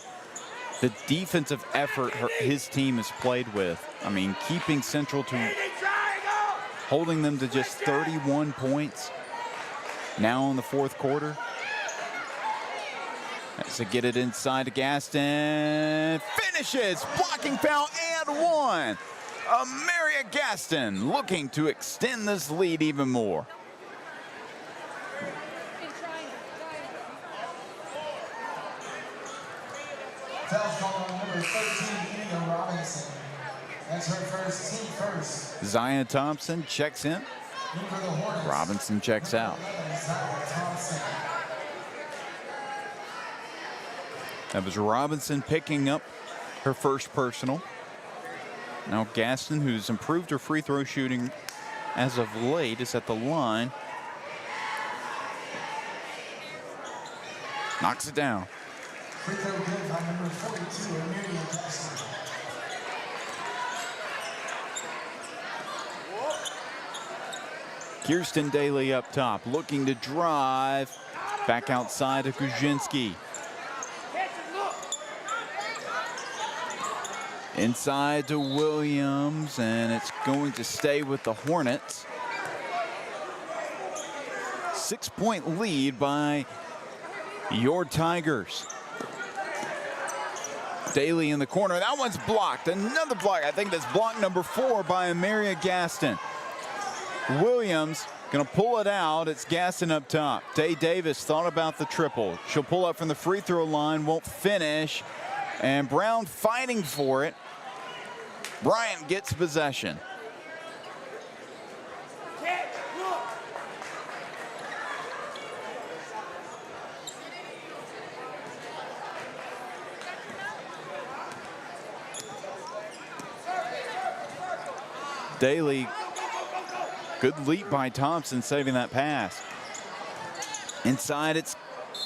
the defensive effort his team has played with. I mean, keeping Central to holding them to just 31 points now in the fourth quarter. As they get it inside to Gaston. Finishes! Blocking foul and one. Amaria Gaston looking to extend this lead even more. Foul's called on number 13, Ina Robinson. That's her first, team first. Zion Thompson checks in. In for the Hornets. Robinson checks out. Zion Thompson. That was Robinson picking up her first personal. Now Gaston, who's improved her free throw shooting as of late, is at the line. Knocks it down. Free throw good by number 42, Amaria Gaston. Kirsten Daly up top, looking to drive. Back outside to Kuzinski. Inside to Williams, and it's going to stay with the Hornets. 6-point lead by your Tigers. Daly in the corner. That one's blocked. Another block. I think that's block number 4 by Amaria Gaston. Williams going to pull it out. It's Gaston up top. Day Davis thought about the triple. She'll pull up from the free throw line, won't finish. And Brown fighting for it. Bryant gets possession. Daly, good leap by Thompson, saving that pass. Inside, it's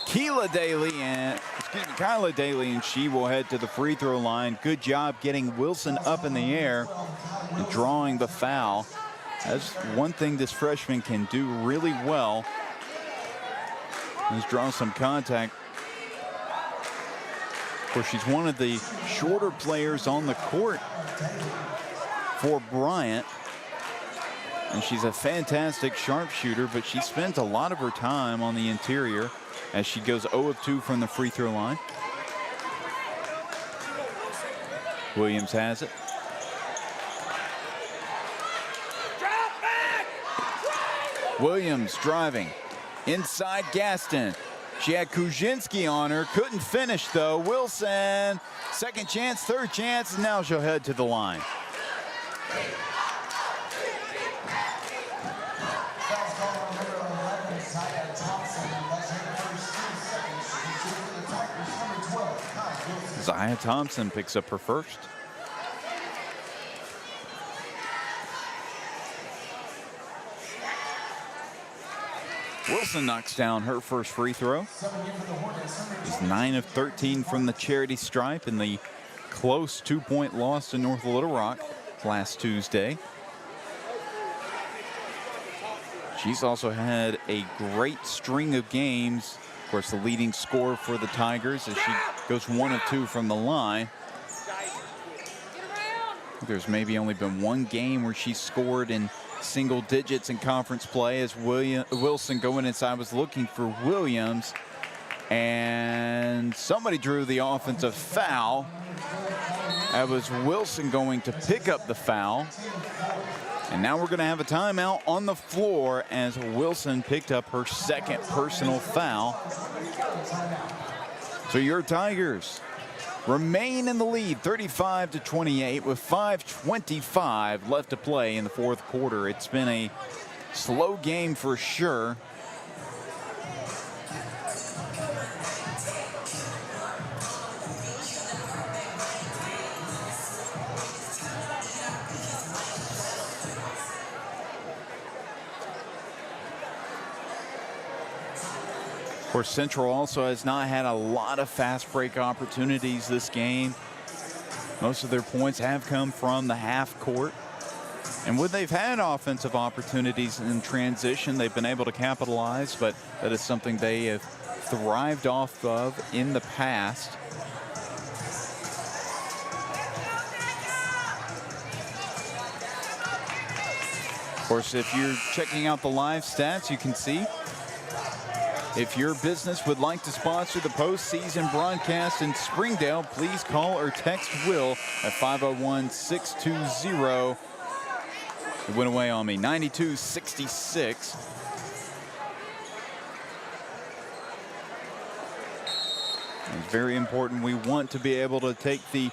Kyla Daly, and she will head to the free throw line. Good job getting Wilson up in the air and drawing the foul. That's one thing this freshman can do really well, is draw some contact. Of course, she's one of the shorter players on the court for Bryant, and she's a fantastic sharpshooter, but she spends a lot of her time on the interior as she goes 0 of 2 from the free throw line. Williams has it. Drop back! Williams driving inside Gaston. She had Kuzinski on her, couldn't finish though. Wilson, second chance, third chance, and now she'll head to the line. Foul's called on number 11, Zaya Thompson. That's her first 2 seconds. She's for the Tigers, number 12, Kai Wilson. Zaya Thompson picks up her first. Wilson knocks down her first free throw. 7 in for the Hornets, number She's 9 of 13 from the charity stripe in the close 2-point loss to North Little Rock last Tuesday. She's also had a great string of games. Of course, the leading scorer for the Tigers as she goes 1 of 2 from the line. There's maybe only been one game where she scored in single digits in conference play as Wilson going inside was looking for Williams, and somebody drew the offensive foul. That was Wilson going to pick up the foul, and now we're going to have a timeout on the floor as Wilson picked up her second personal foul. So your Tigers remain in the lead 35-28 with 5:25 left to play in the fourth quarter. It's been a slow game for sure. Of course, Central also has not had a lot of fast break opportunities this game. Most of their points have come from the half court. And when they've had offensive opportunities in transition, they've been able to capitalize, but that is something they have thrived off of in the past. Of course, if you're checking out the live stats, you can see if your business would like to sponsor the postseason broadcast in Springdale, please call or text Will at 501-620. It went away on me, 9266. It's very important. We want to be able to take the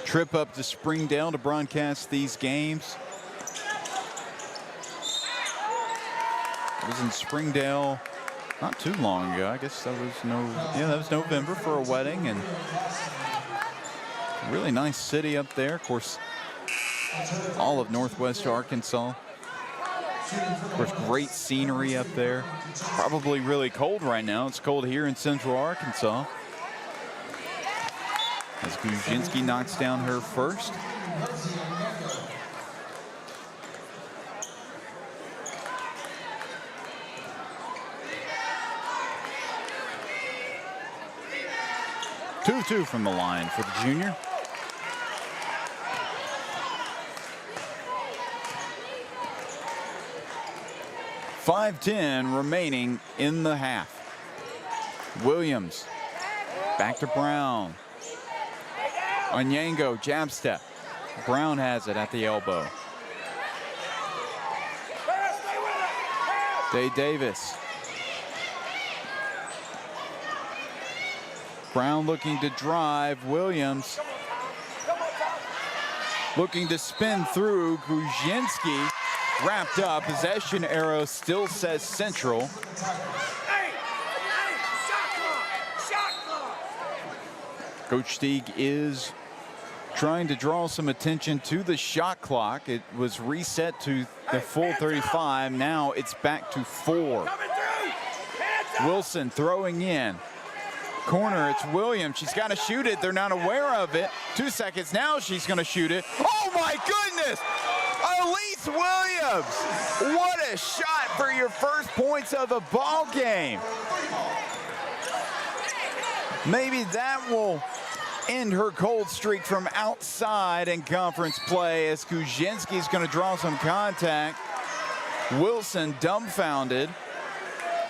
trip up to Springdale to broadcast these games. I was in Springdale not too long ago. I guess that was that was November for a wedding, and really nice city up there. Of course, all of Northwest Arkansas. Of course, great scenery up there. Probably really cold right now. It's cold here in Central Arkansas. As Kuzinski knocks down her first. Two from the line for the junior. .5:10 remaining in the half. Williams back to Brown. Onyango, jab step. Brown has it at the elbow. Day Davis. Brown looking to drive. Williams looking to spin through. Kuzinski wrapped up. Possession arrow still says Central. Coach Stieg is trying to draw some attention to the shot clock. It was reset to the full 35. Now it's back to 4. Wilson throwing in. Corner, it's Williams. She's got to shoot it. They're not aware of it. 2 seconds. Now she's going to shoot it. Oh, my goodness. Elise Williams. What a shot for your first points of the ball game. Maybe that will end her cold streak from outside in conference play as Kuzinski's going to draw some contact. Wilson dumbfounded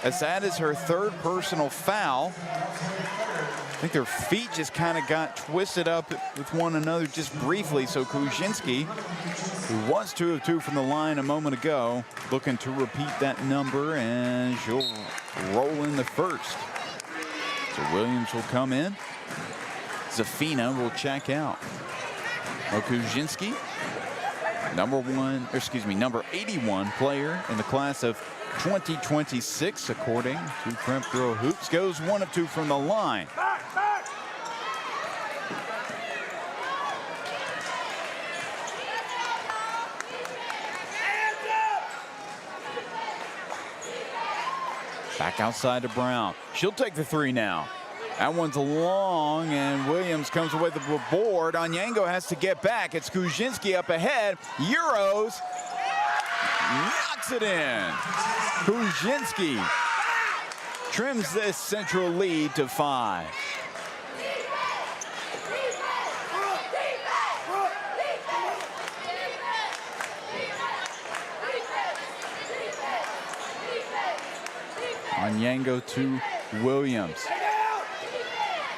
as that is her third personal foul. I think their feet just kind of got twisted up with one another just briefly. So Kuzinski, who was 2 of 2 from the line a moment ago, looking to repeat that number, and she'll roll in the first. So Williams will come in. Zafina will check out. Kuzinski, number 81 player in the class of 2026, according to Prep Girl Hoops, goes 1 of 2 from the line. Back outside to Brown. She'll take the 3 now. That one's long, and Williams comes away with the board. Onyango has to get back. It's Kuzinski up ahead. Euros. Knocks it in. Kuzinski trims this Central lead to 5. Onyango to Williams.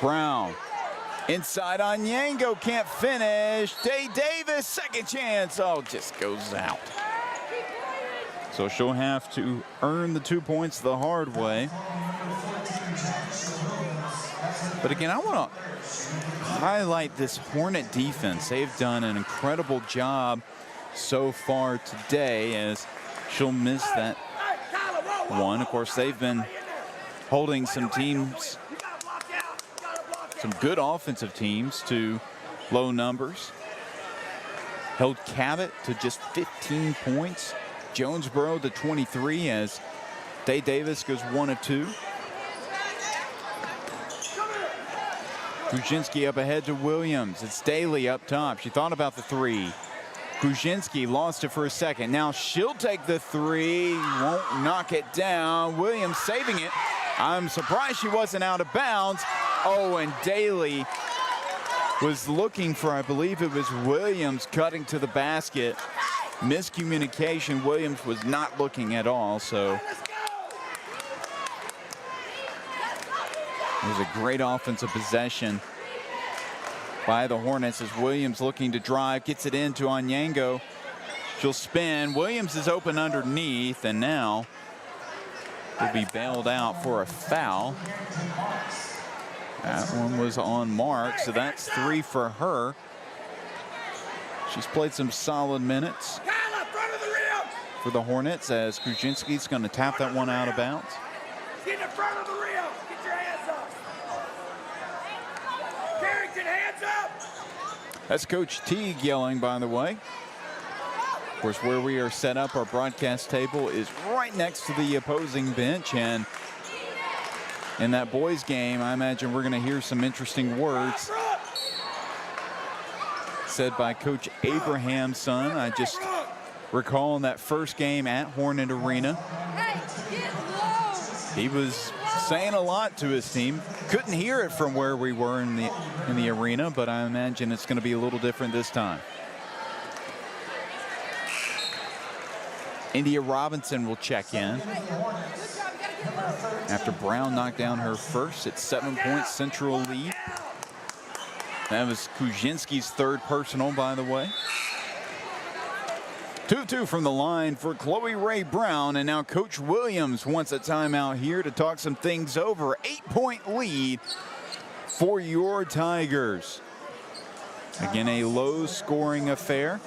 Brown inside. Onyango can't finish. Day Davis, second chance. Oh, just goes out. So she'll have to earn the 2 points the hard way. But again, I want to highlight this Hornet defense. They've done an incredible job so far today, as she'll miss that one. Of course, they've been holding some teams, some good offensive teams, to low numbers. Held Cabot to just 15 points. Jonesboro to 23, as Day Davis goes 1 of 2. Kuzinski up ahead to Williams. It's Daly up top. She thought about the 3. Kuzinski lost it for a second. Now she'll take the 3. Won't knock it down. Williams saving it. I'm surprised she wasn't out of bounds. Oh, and Daly was looking for, I believe it was Williams, cutting to the basket. Miscommunication. Williams was not looking at all, so it was a great offensive possession by the Hornets, as Williams looking to drive, gets it into Onyango. She'll spin. Williams is open underneath, and now will be bailed out for a foul. That one was on Mark, so that's 3 for her. She's played some solid minutes for the Hornets, as Kuzinski's going to tap that one out of bounds. Get in front of the rim. Get your hands up. Carrington, hands up. That's Coach Teague yelling, by the way. Of course, where we are set up, our broadcast table is right next to the opposing bench, and in that boys game, I imagine we're going to hear some interesting words said by Coach Abraham's son. I just recall in that first game at Hornet Arena, he was saying a lot to his team. Couldn't hear it from where we were in the arena, but I imagine it's going to be a little different this time. India Robinson will check in after Brown knocked down her first. It's 7-point Central lead. That was Kuzinski's 3rd personal, by the way. 2-2 from the line for Chloe Ray Brown, and now Coach Williams wants a timeout here to talk some things over. 8-point lead for your Tigers. Again, a low-scoring affair.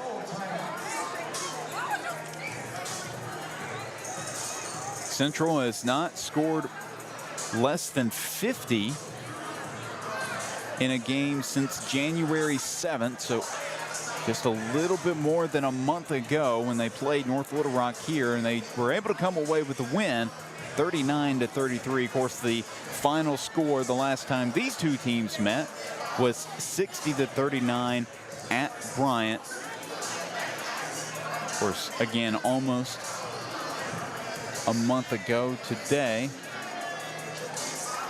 Central has not scored less than 50 in a game since January 7th, so just a little bit more than a month ago when they played North Little Rock here, and they were able to come away with a win, 39-33. Of course, the final score the last time these two teams met was 60-39 at Bryant. Of course, again, almost a month ago today.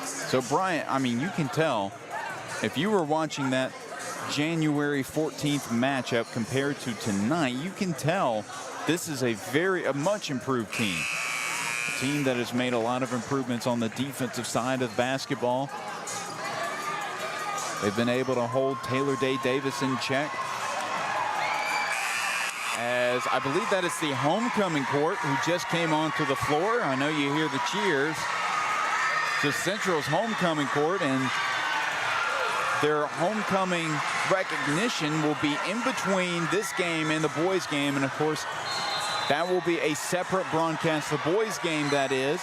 So Bryant, I mean, you can tell if you were watching that January 14th matchup compared to tonight, you can tell this is a much improved team. A team that has made a lot of improvements on the defensive side of basketball. They've been able to hold Taylor Day Davis in check. As I believe that is the homecoming court who just came onto the floor. I know you hear the cheers. To Central's homecoming court, and their homecoming recognition will be in between this game and the boys game. And of course, that will be a separate broadcast, the boys game that is.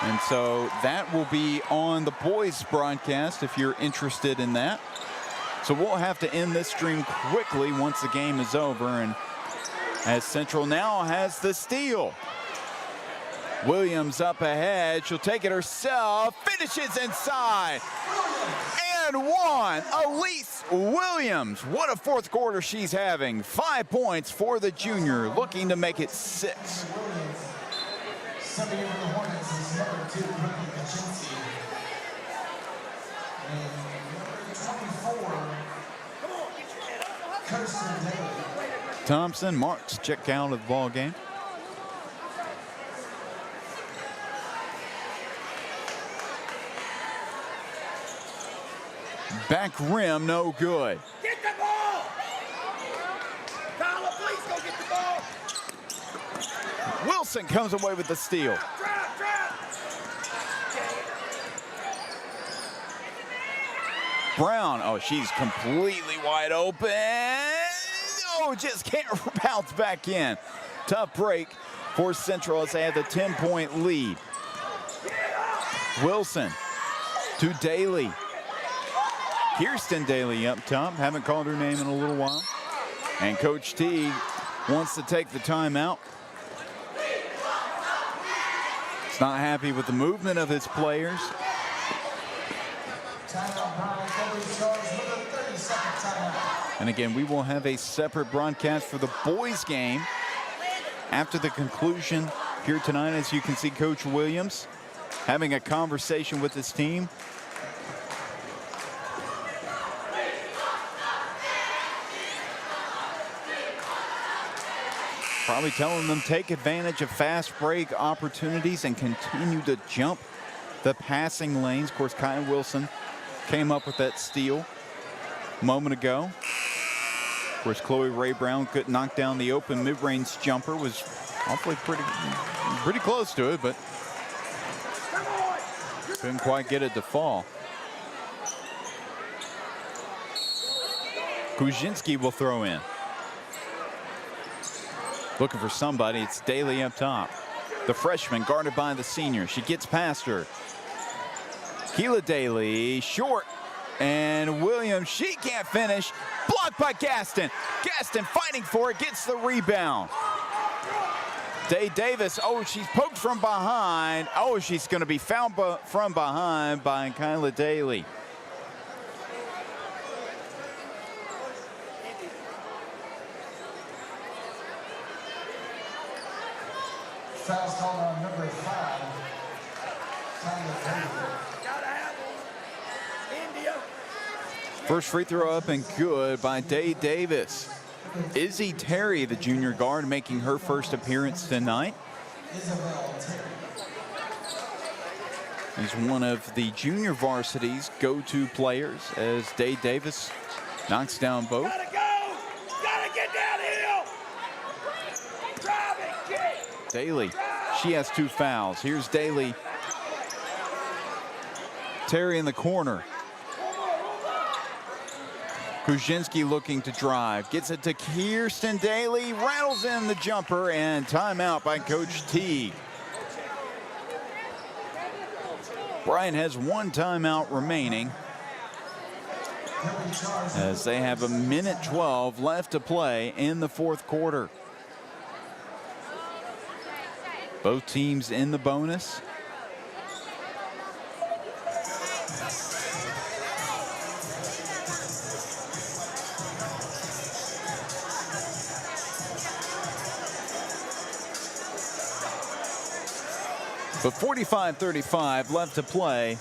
And so that will be on the boys broadcast if you're interested in that. So we'll have to end this stream quickly once the game is over. And as Central now has the steal. Williams up ahead. She'll take it herself. Finishes inside. And one. Elise Williams. What a fourth quarter she's having. 5 points for the junior, looking to make it 6. Subbing in for the Hornets is number 2, Brooklyn Kaczynski. And number 24, Kirsten Daly. Thompson marks check out of the ball game. Back rim, no good. Get the ball! Tyler, please go get the ball! Wilson comes away with the steal. Drop! Brown, oh, she's completely wide open. Oh, just can't bounce back in. Tough break for Central as they have the 10-point lead. Wilson to Daly. Kirsten Daly up top. Haven't called her name in a little while. And Coach T wants to take the timeout. He's not happy with the movement of his players. Timeout, Bryant. February Stars with a 30-second timeout. And again, we will have a separate broadcast for the boys game after the conclusion here tonight. As you can see, Coach Williams having a conversation with his team. Probably telling them take advantage of fast break opportunities and continue to jump the passing lanes. Of course, Kai Wilson came up with that steal a moment ago. Of course, Chloe Ray Brown could knock down the open mid-range jumper. Was awfully pretty close to it, but couldn't quite get it to fall. Kuzinski will throw in. Looking for somebody. It's Daly up top. The freshman guarded by the senior. She gets past her. Keela Daly short. And Williams, she can't finish. Blocked by Gaston. Gaston fighting for it, gets the rebound. Day Davis, oh, she's poked from behind. Oh, she's going to be fouled from behind by Kyla Daly. Foul's called on number 5. Gotta have one. India. First free throw up and good by Day Davis. Izzy Terry, the junior guard, making her first appearance tonight. Isabel Terry. He's one of the junior varsity's go-to players as Day Davis knocks down both. Gotta go! Gotta get downhill! Drive it, kid! Daly, she has 2 fouls. Here's Daly. Terry in the corner. Kuzinski looking to drive. Gets it to Kirsten Daly. Rattles in the jumper, and timeout by Coach T. Bryant has 1 timeout remaining as they have 1:12 left to play in the fourth quarter. Both teams in the bonus. But 45-35 left to play.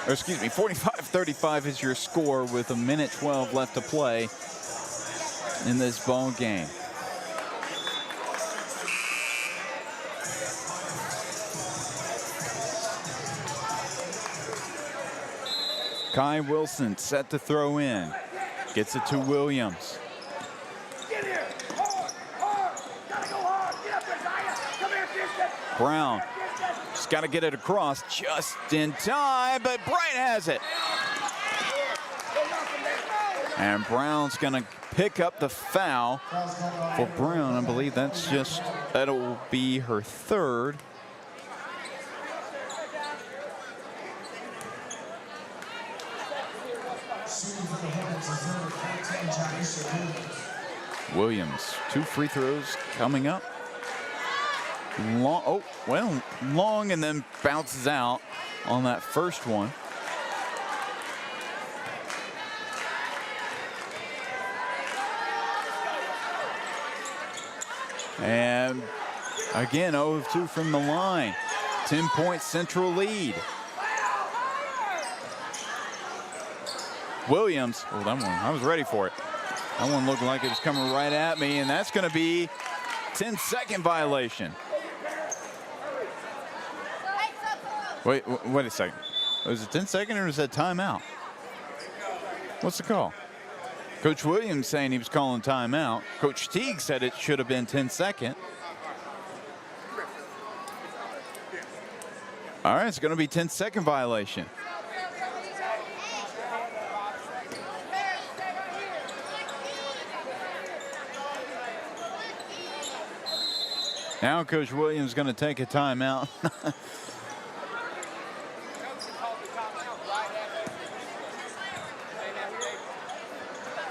Or excuse me, 45-35 is your score with 1:12 left to play in this ball game. Kai Wilson set to throw in. Gets it to Williams. Get here. Hard, hard. Gotta go hard. Get up there, Zaya. Come here, Kirsten. Brown just got to get it across just in time, but Bryant has it. And Brown's going to pick up the foul for Brown. I believe that'll be her third. Williams, 2 free throws coming up. Long and then bounces out on that first one. And again, 0 of 2 from the line. 10-point Central lead. Williams, oh, that one, I was ready for it. That one looked like it was coming right at me, and that's going to be 10-second violation. Wait a second. Was it 10-second or was that timeout? What's the call? Coach Williams saying he was calling timeout. Coach Teague said it should have been 10-second. All right, it's going to be 10-second violation. Now Coach Williams is going to take a timeout.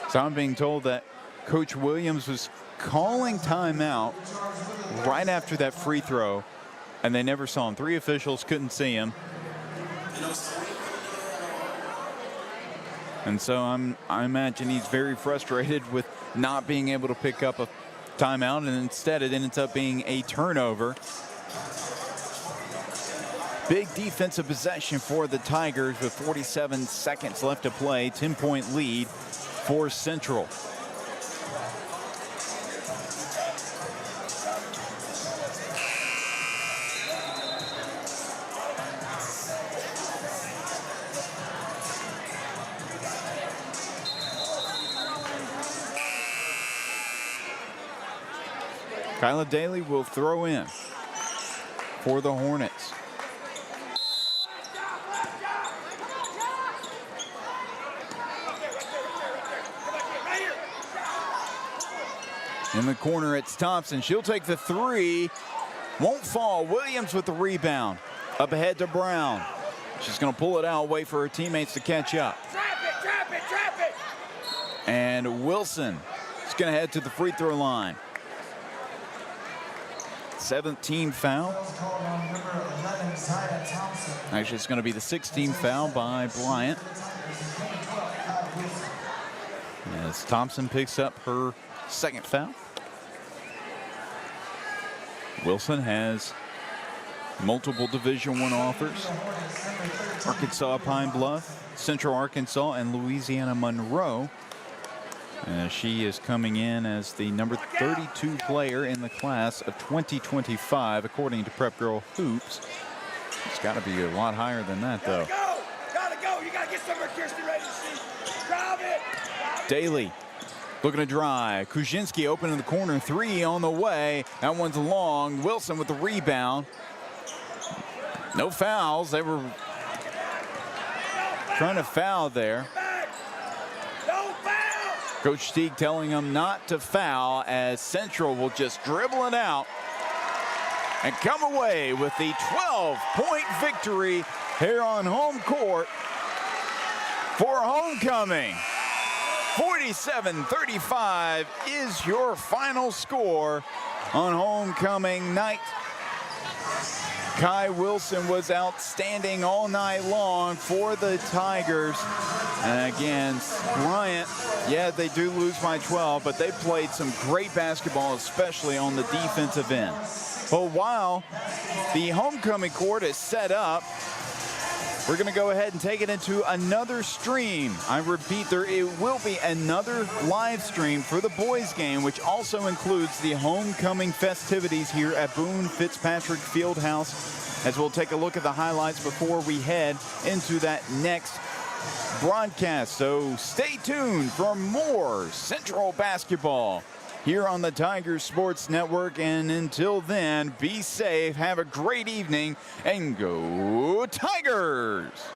So I'm being told that Coach Williams was calling timeout right after that free throw, and they never saw him. 3 officials couldn't see him. And so I imagine he's very frustrated with not being able to pick up a timeout, and instead it ends up being a turnover. Big defensive possession for the Tigers with 47 seconds left to play. 10-point lead for Central. Kyla Daly will throw in for the Hornets. In the corner, it's Thompson. She'll take the 3. Won't fall. Williams with the rebound. Up ahead to Brown. She's going to pull it out, wait for her teammates to catch up. Trap it. And Wilson is going to head to the free throw line. 17 foul. Actually, it's going to be the 16th foul by Bryant. As Thompson picks up her second foul. Wilson has multiple Division I offers. Arkansas Pine Bluff, Central Arkansas, and Louisiana Monroe. She is coming in as the number 32 player in the class of 2025, according to Prep Girl Hoops. It's got to be a lot higher than that, though. Gotta go. You gotta get somewhere, Kirsten, ready to see. Drive it. Daly looking to drive. Kuzinski open in the corner. 3 on the way. That one's long. Wilson with the rebound. No fouls. They were trying to foul there. Coach Teague telling them not to foul as Central will just dribble it out and come away with the 12-point victory here on home court for homecoming. 47-35 is your final score on homecoming night. Kai Wilson was outstanding all night long for the Tigers. And again, Bryant, yeah, they do lose by 12, but they played some great basketball, especially on the defensive end. But while the homecoming court is set up, we're going to go ahead and take it into another stream. I repeat, it will be another live stream for the boys game, which also includes the homecoming festivities here at Boone Fitzpatrick Fieldhouse, as we'll take a look at the highlights before we head into that next broadcast. So stay tuned for more Central basketball here on the Tigers Sports Network. And until then, be safe, have a great evening, and go Tigers!